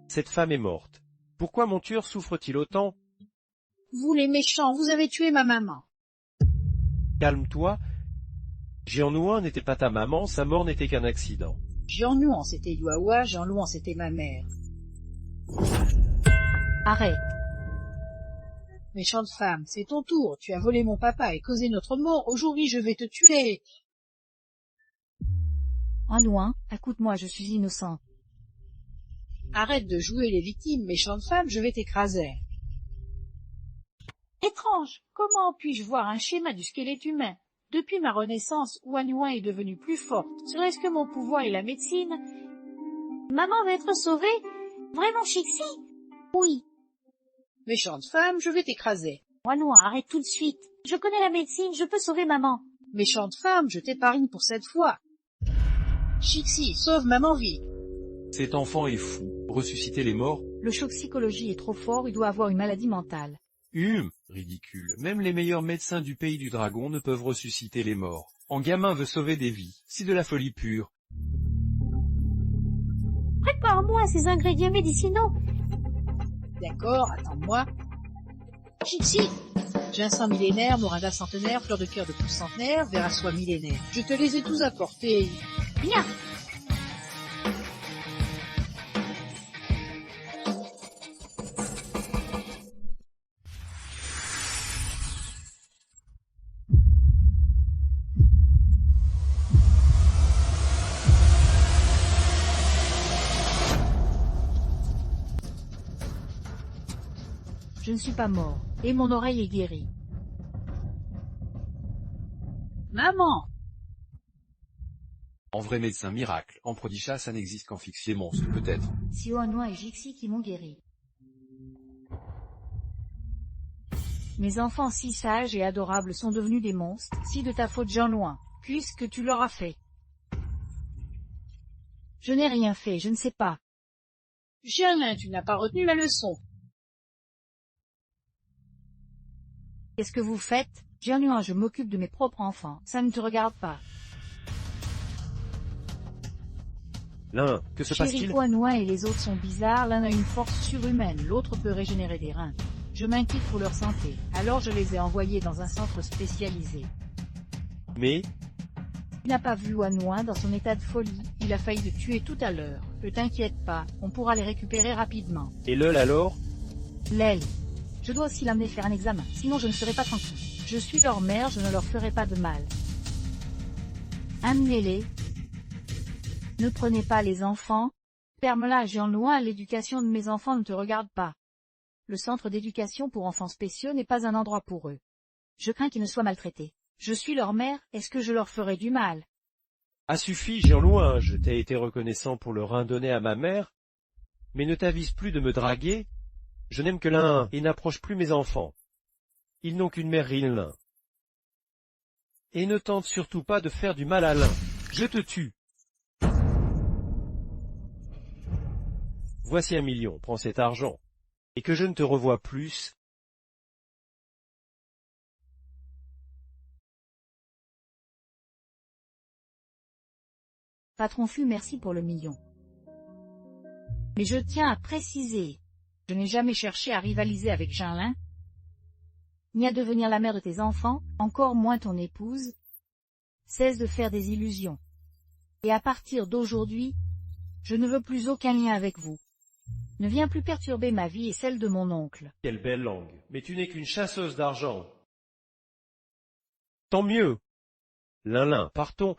Cette femme est morte. Pourquoi mon tueur souffre-t-il autant? Vous les méchants, vous avez tué ma maman. Calme-toi. Jean Louin n'était pas ta maman, sa mort n'était qu'un accident. Jean Louin, c'était Yuawa, Jean Louin, c'était ma mère. Arrête. Méchante femme, c'est ton tour. Tu as volé mon papa et causé notre mort. Aujourd'hui, je vais te tuer. En Louin, écoute-moi, je suis innocent. Arrête de jouer les victimes, méchante femme, je vais t'écraser. Étrange, comment puis-je voir un schéma du squelette humain? Depuis ma renaissance, Wan Yuan est devenue plus forte. Serait-ce que mon pouvoir et la médecine? Maman va être sauvée? Vraiment, Chixi? Oui. Méchante femme, je vais t'écraser. Wan Yuan, arrête tout de suite. Je connais la médecine, je peux sauver maman. Méchante femme, je t'épargne pour cette fois. Chixi, sauve maman vite. Cet enfant est fou. Ressusciter les morts? Le choc psychologique est trop fort, il doit avoir une maladie mentale. Ridicule. Même les meilleurs médecins du pays du dragon ne peuvent ressusciter les morts. En gamin veut sauver des vies. C'est de la folie pure. Prépare-moi ces ingrédients médicinaux. D'accord, attends-moi. Chixi, ginseng millénaire, moringa centenaire, fleur de cœur de pouce centenaire, verre à soie millénaire. Je te les ai tous apportés. Bien. Je ne suis pas mort, et mon oreille est guérie. Maman! En vrai médecin miracle, en prodigat, ça n'existe qu'en fixe les monstres, peut-être. C'est Oanoa et Jixi qui m'ont guéri. Mes enfants si sages et adorables sont devenus des monstres, si de ta faute Jean Louin, puisque tu leur as fait. Je n'ai rien fait, je ne sais pas. Germain, tu n'as pas retenu la leçon. Qu'est-ce que vous faites? Jean Louin, je m'occupe de mes propres enfants, ça ne te regarde pas. L'un, que se passe-t-il? Chérico Anoa et les autres sont bizarres, l'un a une force surhumaine, l'autre peut régénérer des reins. Je m'inquiète pour leur santé, alors je les ai envoyés dans un centre spécialisé. Mais, Tu n'as pas vu Wanoa dans son état de folie, il a failli te tuer tout à l'heure. Ne t'inquiète pas, on pourra les récupérer rapidement. et Lol alors? L'aile. Je dois aussi l'amener faire un examen, sinon je ne serai pas tranquille. Je suis leur mère, je ne leur ferai pas de mal. Amenez-les. Ne prenez pas les enfants. Ferme-la, Jean Louin, l'éducation de mes enfants ne te regarde pas. Le centre d'éducation pour enfants spéciaux n'est pas un endroit pour eux. Je crains qu'ils ne soient maltraités. Je suis leur mère, est-ce que je leur ferai du mal? Ah suffit, Jean Louin, je t'ai été reconnaissant pour le rein donné à ma mère, mais ne t'avise plus de me draguer. Je n'aime que l'un et n'approche plus mes enfants. Ils n'ont qu'une mère Rinlin. Et ne tente surtout pas de faire du mal à l'un. Je te tue. Voici 1 million, prends cet argent. Et que je ne te revoie plus. Patron Fu, merci pour le million. Mais je tiens à préciser, je n'ai jamais cherché à rivaliser avec Jeanlin, ni à devenir la mère de tes enfants, encore moins ton épouse. Cesse de faire des illusions. Et à partir d'aujourd'hui, Je ne veux plus aucun lien avec vous. Ne viens plus perturber ma vie et celle de mon oncle. Quelle belle langue. Mais tu n'es qu'une chasseuse d'argent. Tant mieux. Lin, partons.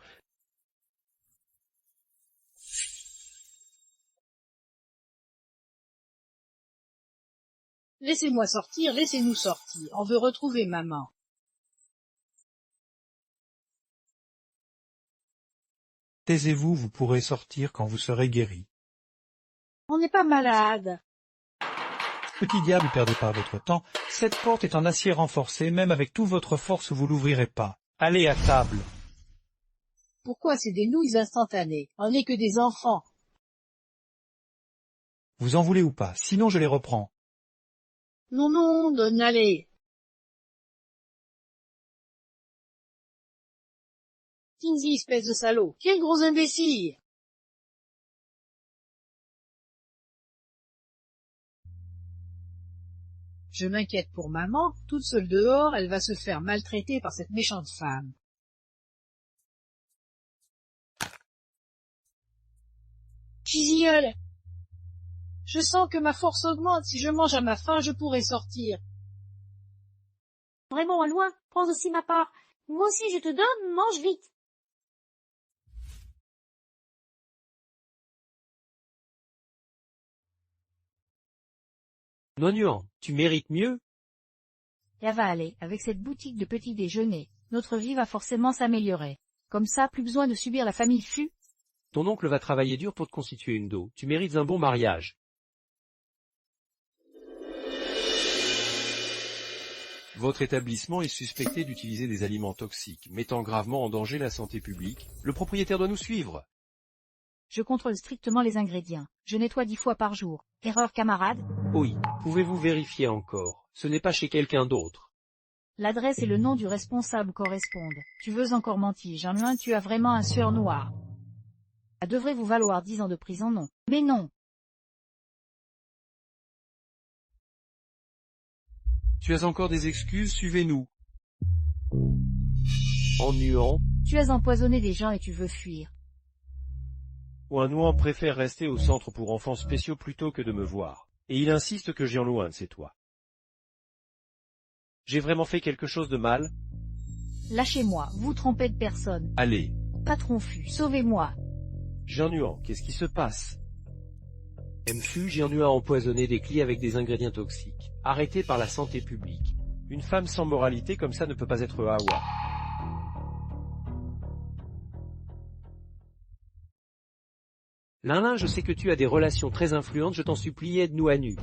Laissez-moi sortir, laissez-nous sortir. On veut retrouver maman. Taisez-vous, vous pourrez sortir quand vous serez guéri. On n'est pas malade. Petit diable, perdez pas votre temps. Cette porte est en acier renforcé, même avec toute votre force, vous l'ouvrirez pas. Allez à table. Pourquoi c'est des nouilles instantanées? On n'est que des enfants. Vous en voulez ou pas, sinon je les reprends. Non, non, donne, allez. Tinsy, espèce de salaud. Quel gros imbécile! Je m'inquiète pour maman. Toute seule dehors, elle va se faire maltraiter par cette méchante femme. Chisiole! Je sens que ma force augmente. Si je mange à ma faim, je pourrai sortir. Vraiment, loin, prends aussi ma part. Moi aussi, je te donne, mange vite. Nonuan, tu mérites mieux? Ça va aller, avec cette boutique de petit déjeuner, notre vie va forcément s'améliorer. Comme ça, plus besoin de subir la famille Fu. Ton oncle va travailler dur pour te constituer une dot. Tu mérites un bon mariage. Votre établissement est suspecté d'utiliser des aliments toxiques, mettant gravement en danger la santé publique. Le propriétaire doit nous suivre. Je contrôle strictement les ingrédients. Je nettoie 10 fois par jour. Erreur, camarade? Oui, pouvez-vous vérifier encore? Ce n'est pas chez quelqu'un d'autre. L'adresse et le nom du responsable correspondent. Tu veux encore mentir, Jean-Louis, tu as vraiment un sueur noir. Ça devrait vous valoir 10 ans de prison, non? Mais non! Tu as encore des excuses, suivez-nous. Ennuyant, Tu as empoisonné des gens et tu veux fuir. ou un Nouan préfère rester au centre pour enfants spéciaux plutôt que de me voir. Et il insiste que Jean-Louis, c'est toi. J'ai vraiment fait quelque chose de mal? Lâchez-moi, vous trompez de personne. Allez. Patron Fu, sauvez-moi. Jean-Nuan, qu'est-ce qui se passe? MFU, Jean-Nuan a empoisonné des clients avec des ingrédients toxiques, arrêté par la santé publique. Une femme sans moralité comme ça ne peut pas être Hawa. Lin, je sais que tu as des relations très influentes, je t'en supplie, aide-nous à nu.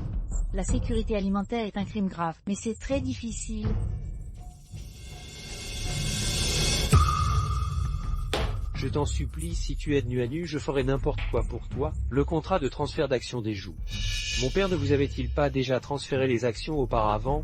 La sécurité alimentaire est un crime grave, mais c'est très difficile. Je t'en supplie, si tu aides nu à nu, je ferai n'importe quoi pour toi. Le contrat de transfert d'actions des joues. Mon père ne vous avait-il pas déjà transféré les actions auparavant?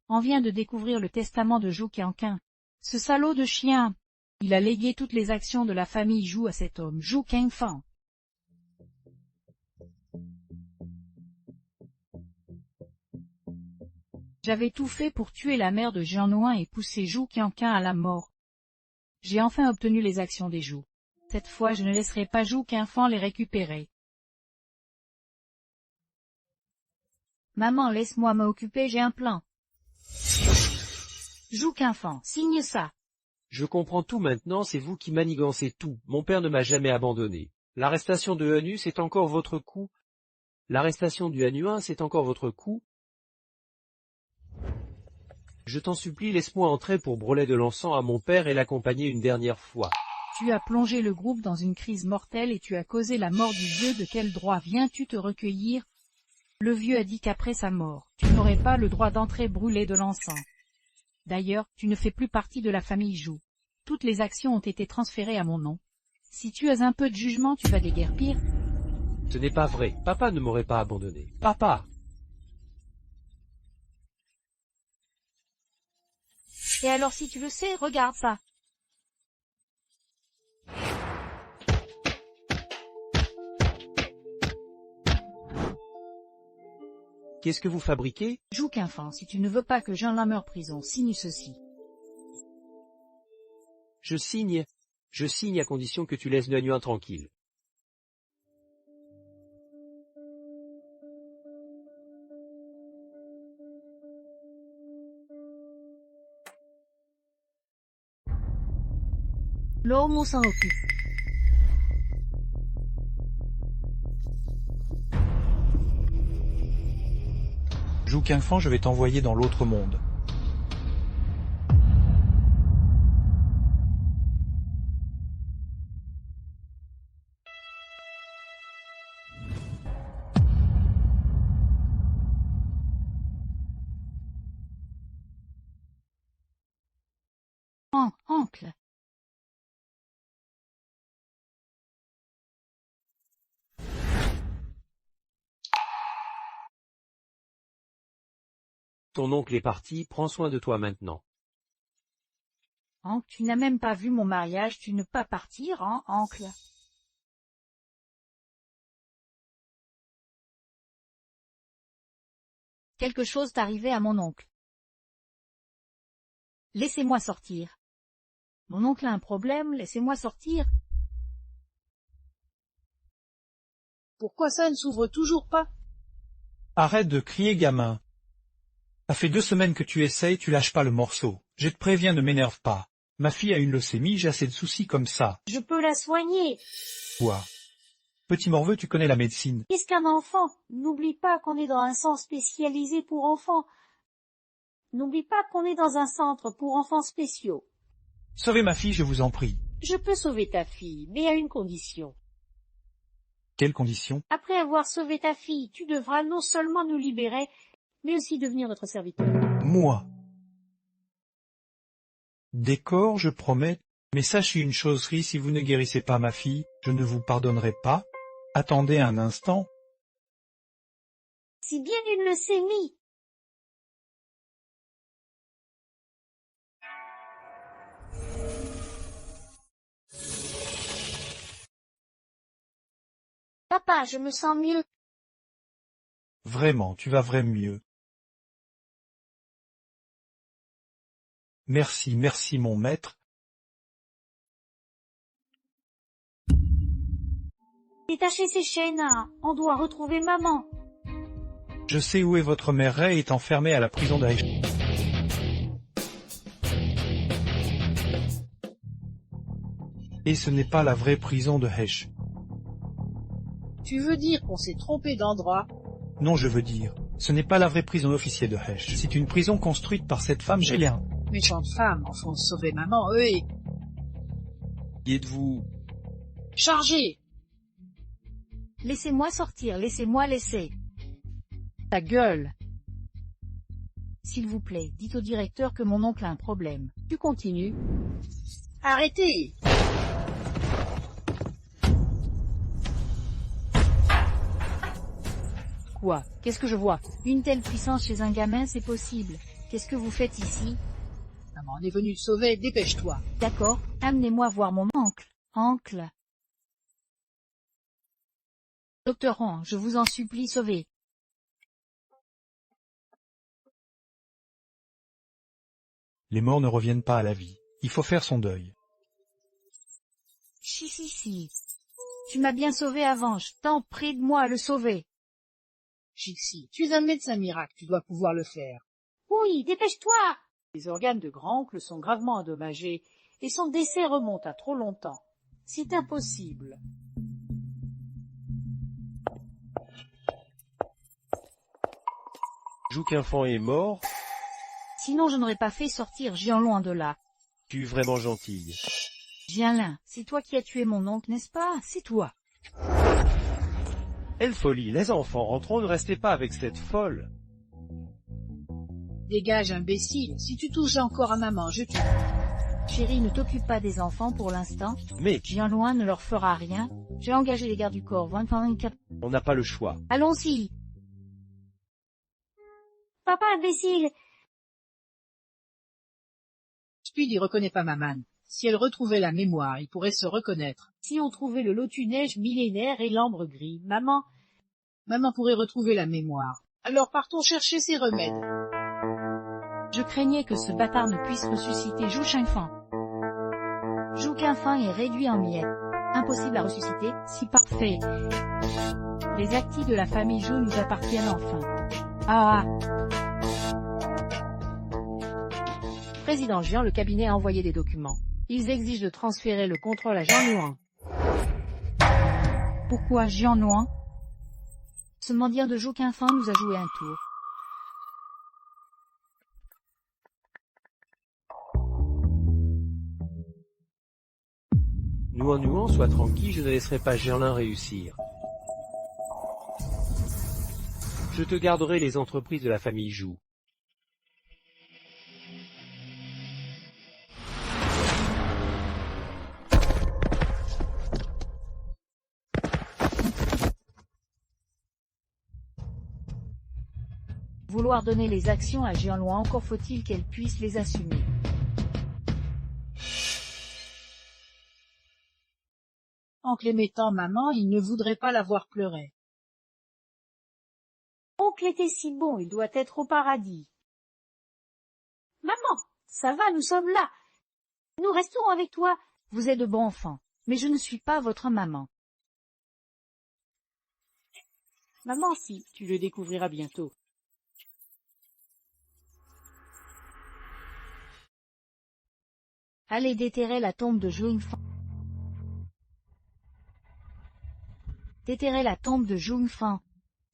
On vient de découvrir le testament de Zhou Qianqing. Ce salaud de chien! Il a légué toutes les actions de la famille Zhou à cet homme, Zhou Qianfang. J'avais tout fait pour tuer la mère de Jean-Nouin et pousser Zhou Qianqing à la mort. J'ai enfin obtenu les actions des Zhou. Cette fois, je ne laisserai pas Zhou Qianfang les récupérer. Maman, laisse-moi m'occuper, j'ai un plan. Zhou Qianfang, signe ça. Je comprends tout maintenant, c'est vous qui manigancez tout. Mon père ne m'a jamais abandonné. L'arrestation de Hanu, c'est encore votre coup. L'arrestation du Hanuin, c'est encore votre coup. Je t'en supplie, laisse-moi entrer pour brûler de l'encens à mon père et l'accompagner une dernière fois. Tu as plongé le groupe dans une crise mortelle et tu as causé la mort du vieux. De quel droit viens-tu te recueillir? Le vieux a dit qu'après sa mort, tu n'aurais pas le droit d'entrer brûler de l'encens. D'ailleurs, tu ne fais plus partie de la famille Zhou. Toutes les actions ont été transférées à mon nom. Si tu as un peu de jugement, tu vas déguerpir. Ce n'est pas vrai, papa ne m'aurait pas abandonné. Papa! Et alors si tu le sais, regarde ça. Qu'est-ce que vous fabriquez? Joue qu'enfant, si tu ne veux pas que Jean-Lin meure prison, signe ceci. Je signe à condition que tu laisses Nuan tranquille. L'homme s'en occupe. Joue qu'enfant, je vais t'envoyer dans l'autre monde. Oncle. Ton oncle est parti, prends soin de toi maintenant. Oncle, tu n'as même pas vu mon mariage, tu ne pas partir, hein, oncle? Quelque chose t'arrivait à mon oncle. Laissez-moi sortir. Mon oncle a un problème, laissez-moi sortir. Pourquoi ça ne s'ouvre toujours pas? Arrête de crier, gamin. Ça fait 2 semaines que tu essayes, tu lâches pas le morceau. Je te préviens, ne m'énerve pas. Ma fille a une leucémie, j'ai assez de soucis comme ça. Je peux la soigner. Toi. Petit morveux, tu connais la médecine. Qu'est-ce qu'un enfant? N'oublie pas qu'on est dans un centre spécialisé pour enfants. N'oublie pas qu'on est dans un centre pour enfants spéciaux. Sauvez ma fille, je vous en prie. Je peux sauver ta fille, mais à une condition. Quelles conditions? Après avoir sauvé ta fille, tu devras non seulement nous libérer, mais aussi devenir notre serviteur. Moi. D'accord, je promets, mais sachez une chose, si vous ne guérissez pas ma fille, je ne vous pardonnerai pas. Attendez un instant. C'est bien une leucémie. Papa, je me sens mieux. Vraiment, tu vas vraiment mieux. Merci, merci mon maître. Détachez ces chaînes, hein. On doit retrouver maman. Je sais où est votre mère. Ray est enfermée à la prison d'Aïch. Et ce n'est pas la vraie prison de Hesh. Tu veux dire qu'on s'est trompé d'endroit? Non, je veux dire, ce n'est pas la vraie prison officielle de Hesh. C'est une prison construite par cette femme Gélien. Méchante femme, enfin sauver maman, eux et... Qui êtes-vous? Chargez! Laissez-moi sortir, laissez-moi laisser. Ta gueule. S'il vous plaît, dites au directeur que mon oncle a un problème. Tu continues. Arrêtez! Quoi? Qu'est-ce que je vois? Une telle puissance chez un gamin, c'est possible. Qu'est-ce que vous faites ici? Maman, on est venu te sauver, dépêche-toi. D'accord, amenez-moi voir mon oncle. Oncle. Docteur Ron, je vous en supplie, sauvez. Les morts ne reviennent pas à la vie. Il faut faire son deuil. Si. Tu m'as bien sauvé avant, je t'en prie de moi à le sauver. Chixi, tu es un médecin miracle, tu dois pouvoir le faire. Oui, dépêche-toi. Les organes de grand-oncle sont gravement endommagés et son décès remonte à trop longtemps. C'est impossible. Jouquinfant est mort, Sinon je n'aurais pas fait sortir Jian loin de là. tu es vraiment gentille. Jianlin, c'est toi qui as tué mon oncle, n'est-ce pas? C'est toi. Elle folie, les enfants, rentrons, ne restez pas avec cette folle. Dégage, imbécile, si tu touches encore à maman, je tue. Chérie, ne t'occupe pas des enfants pour l'instant. Mais Jian loin ne leur fera rien. J'ai engagé les gardes du corps 24. on n'a pas le choix. Allons-y. Papa imbécile. Speed, il reconnaît pas maman. Si elle retrouvait la mémoire, il pourrait se reconnaître. Si on trouvait le lotus-neige millénaire et l'ambre gris, maman, Maman pourrait retrouver la mémoire. Alors partons chercher ces remèdes. Je craignais que ce bâtard ne puisse ressusciter Zhou Shengfang. Zhou Qinfang est réduit en miettes. Impossible à ressusciter, si parfait. Les actifs de la famille Zhou nous appartiennent enfin. Ah. Président Jian, le cabinet a envoyé des documents. Ils exigent de transférer le contrôle à Jian Luan. Pourquoi Jian Luan? Ce mendiant de Zhou Qinfang nous a joué un tour. Nuan, sois tranquille, je ne laisserai pas Gerlin réussir. Je te garderai les entreprises de la famille Zhou. Vouloir donner les actions à Jian Luan, encore faut-il qu'elle puisse les assumer. Oncle aimant maman, il ne voudrait pas la voir pleurer. Oncle était si bon, il doit être au paradis. Maman, ça va, nous sommes là. Nous resterons avec toi. Vous êtes de bons enfants, mais je ne suis pas votre maman. Maman, si, tu le découvriras bientôt. Allez déterrer la tombe de Zhou Yingfang. Déterrer la tombe de Zhou Yingfang.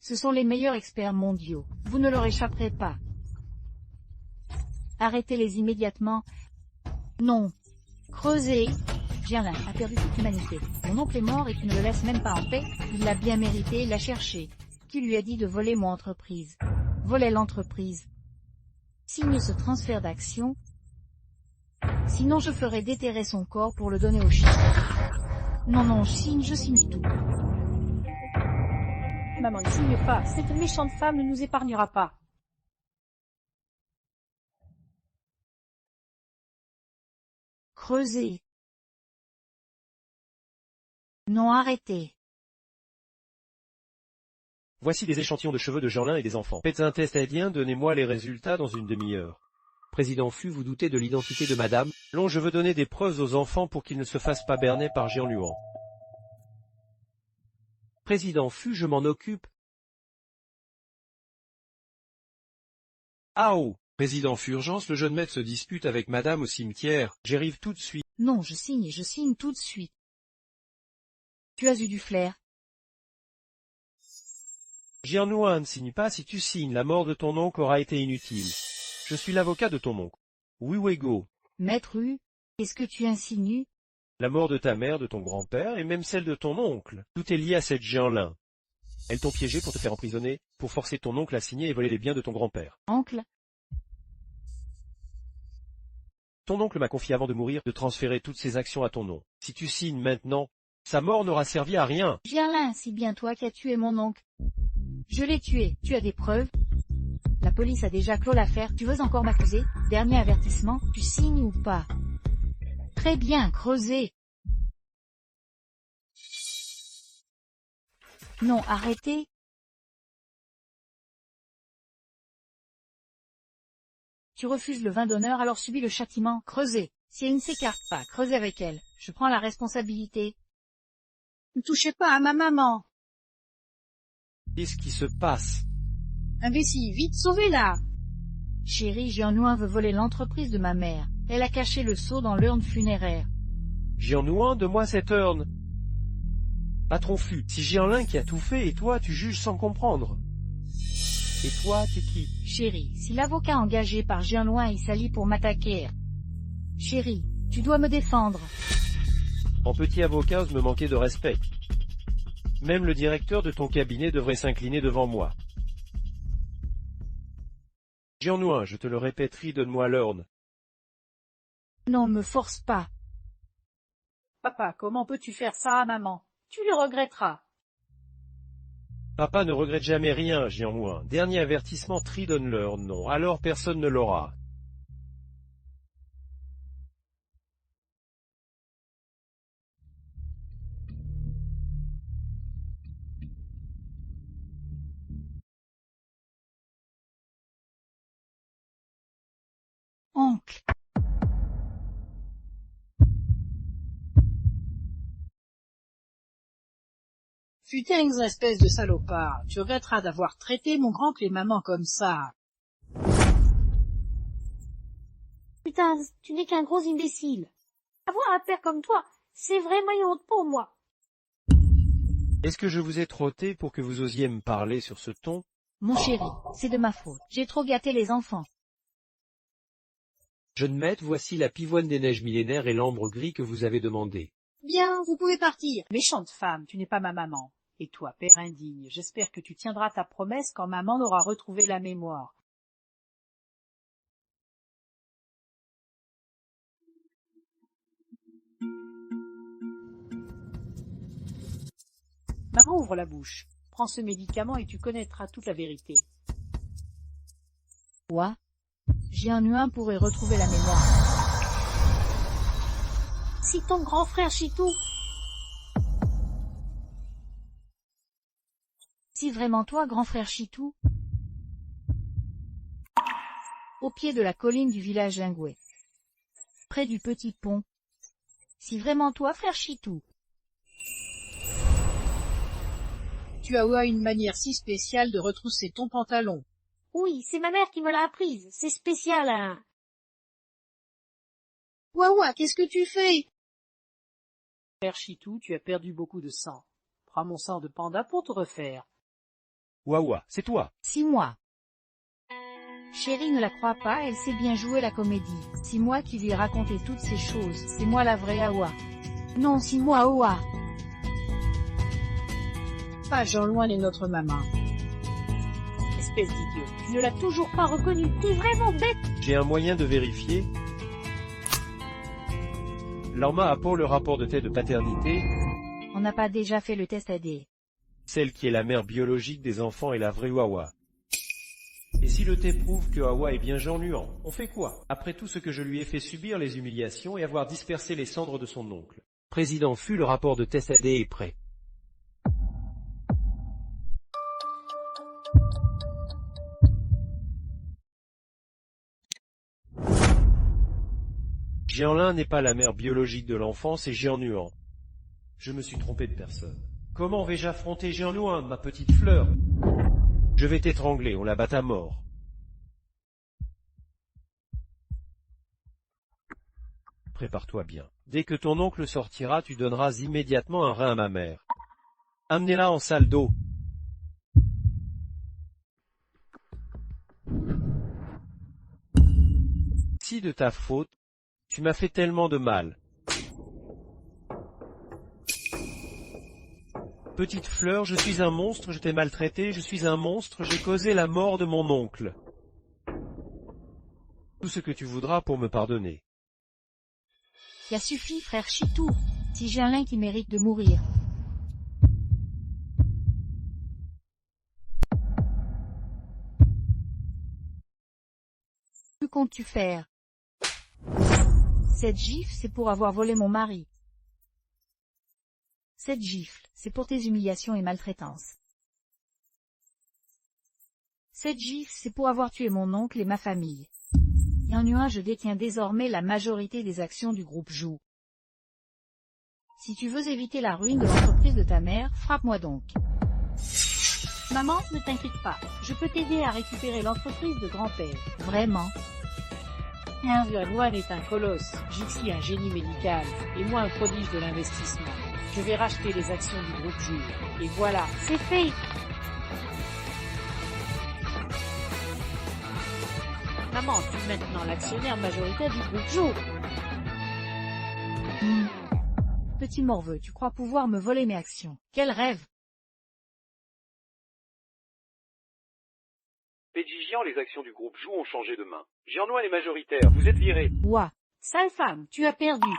Ce sont les meilleurs experts mondiaux. Vous ne leur échapperez pas. Arrêtez-les immédiatement. Non. Creusez. Gerlin a perdu toute humanité. Mon oncle est mort et tu ne le laisses même pas en paix. Il l'a bien mérité, il l'a cherché. Qui lui a dit de voler mon entreprise? Voler l'entreprise. Signe ce transfert d'action. Sinon je ferai déterrer son corps pour le donner au chien. Non, je signe tout. Maman, ne signe pas. Cette méchante femme ne nous épargnera pas. Creusez. Non, arrêtez. Voici des échantillons de cheveux de Gerlin et des enfants. Faites un test ADN, donnez-moi les résultats dans une demi-heure. Président Fu, vous doutez de l'identité de madame? Non, je veux donner des preuves aux enfants pour qu'ils ne se fassent pas berner par Jian Luan. Président Fu, je m'en occupe. Ah oh! Président Furgence, le jeune maître se dispute avec madame au cimetière. J'arrive tout de suite. Non, je signe tout de suite. Tu as eu du flair. Jian Luan ne signe pas, si tu signes, la mort de ton oncle aura été inutile. Je suis l'avocat de ton oncle. Oui, Wego. Maître Hu, qu'est-ce que tu insinues? La mort de ta mère, de ton grand-père, et même celle de ton oncle. Tout est lié à cette Jianlin. Elles t'ont piégé pour te faire emprisonner, pour forcer ton oncle à signer et voler les biens de ton grand-père. Oncle? Ton oncle m'a confié avant de mourir de transférer toutes ses actions à ton nom. Si tu signes maintenant, sa mort n'aura servi à rien. Gerlin, c'est bien toi qui as tué mon oncle. Je l'ai tué, tu as des preuves? La police a déjà clos l'affaire, tu veux encore m'accuser? Dernier avertissement, tu signes ou pas? Très bien, creusez. Non, arrêtez. Tu refuses le vin d'honneur, alors subis le châtiment. Creusez. Si elle ne s'écarte pas, creusez avec elle. Je prends la responsabilité. Ne touchez pas à ma maman. Qu'est-ce qui se passe? Imbécile, vite, sauvez-la. Chérie, Jian Luan veut voler l'entreprise de ma mère. Elle a caché le sceau dans l'urne funéraire. Jian Luan, de moi cette urne. Patron Fu, si Jianlin qui a tout fait et toi tu juges sans comprendre. Et toi, t'es qui? Chérie, si l'avocat engagé par Jian Luan il s'allie pour m'attaquer. Chérie, tu dois me défendre. En petit avocat, ose me manquer de respect. Même le directeur de ton cabinet devrait s'incliner devant moi. Jian Luan, je te le répéterai, donne-moi l'urne. Non, me force pas. Papa, comment peux-tu faire ça à maman? Tu le regretteras. Papa ne regrette jamais rien, Jian Luan. Dernier avertissement, donne leur nom, alors personne ne l'aura. Oncle. Putain, espèce de salopard, tu regretteras d'avoir traité mon grand-oncle et maman comme ça. Putain, tu n'es qu'un gros imbécile. Avoir un père comme toi, c'est vraiment une honte pour moi. Est-ce que je vous ai trotté pour que vous osiez me parler sur ce ton? Mon chéri, c'est de ma faute. J'ai trop gâté les enfants. Jeune maître, voici la pivoine des neiges millénaires et l'ambre gris que vous avez demandé. Bien, vous pouvez partir. Méchante femme, tu n'es pas ma maman. Et toi, père indigne, j'espère que tu tiendras ta promesse quand maman aura retrouvé la mémoire. Maman, ouvre la bouche. Prends ce médicament et tu connaîtras toute la vérité. Ouah. J'ai un humain pourrait retrouver la mémoire. Si ton grand frère Chitou... Si vraiment toi, grand frère Chitou? Au pied de la colline du village Lingoué. Près du petit pont. Si vraiment toi, frère Chitou? Tu as une manière si spéciale de retrousser ton pantalon. Oui, c'est ma mère qui me l'a apprise. C'est spécial, hein. Ouah, qu'est-ce que tu fais? Frère Chitou, tu as perdu beaucoup de sang. Prends mon sang de panda pour te refaire. Wawa, c'est toi. Si moi. Chérie ne la croit pas, elle sait bien jouer la comédie. Si moi qui lui ai raconté toutes ces choses, c'est moi la vraie Awa. Non, si moi Oa. Pas Jean-Loin n'est notre maman. Espèce d'idiot, tu ne l'as toujours pas reconnu, t'es vraiment bête. J'ai un moyen de vérifier. L'Arma a pour le rapport de tête de paternité. On n'a pas déjà fait le test AD. Celle qui est la mère biologique des enfants est la vraie Wawa. Et si le thé prouve que Hawa est bien Jean-Luan, on fait quoi? Après tout ce que je lui ai fait subir les humiliations et avoir dispersé les cendres de son oncle. Président fut le rapport de test AD est prêt. Jeanlin n'est pas la mère biologique de l'enfant, c'est Jean-Nuan. Je me suis trompé de personne. Comment vais-je affronter Jean-Nuan, ma petite fleur? Je vais t'étrangler, on la bat à mort. Prépare-toi bien. Dès que ton oncle sortira, tu donneras immédiatement un rein à ma mère. Amenez-la en salle d'eau. Si de ta faute, tu m'as fait tellement de mal. Petite fleur, je suis un monstre, je t'ai maltraité, je suis un monstre, j'ai causé la mort de mon oncle. Tout ce que tu voudras pour me pardonner. Y a suffi, frère Chitou. Si j'ai un lin qui mérite de mourir. Que comptes-tu faire? Cette gifle, c'est pour avoir volé mon mari. Cette gifle, c'est pour tes humiliations et maltraitances. Cette gifle, c'est pour avoir tué mon oncle et ma famille. Et en nuage, je détiens désormais la majorité des actions du groupe Jou. Si tu veux éviter la ruine de l'entreprise de ta mère, frappe-moi donc. Maman, ne t'inquiète pas. Je peux t'aider à récupérer l'entreprise de grand-père. Vraiment? Jean-Loin est un colosse, Jixi un génie médical, et moi un prodige de l'investissement. Je vais racheter les actions du groupe Jou. Et voilà, C'est fait. maman, tu es maintenant l'actionnaire majoritaire du groupe Jou. Petit morveux, tu crois pouvoir me voler mes actions? Quel rêve! Pédigian, les actions du groupe Jou ont changé de main. Jean-Noël est majoritaire, vous êtes viré. Ouah! Sale femme, tu as perdu.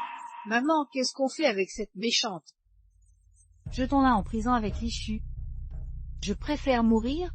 Maman, qu'est-ce qu'on fait avec cette méchante? Jetons-la en prison avec l'issue. Je préfère mourir,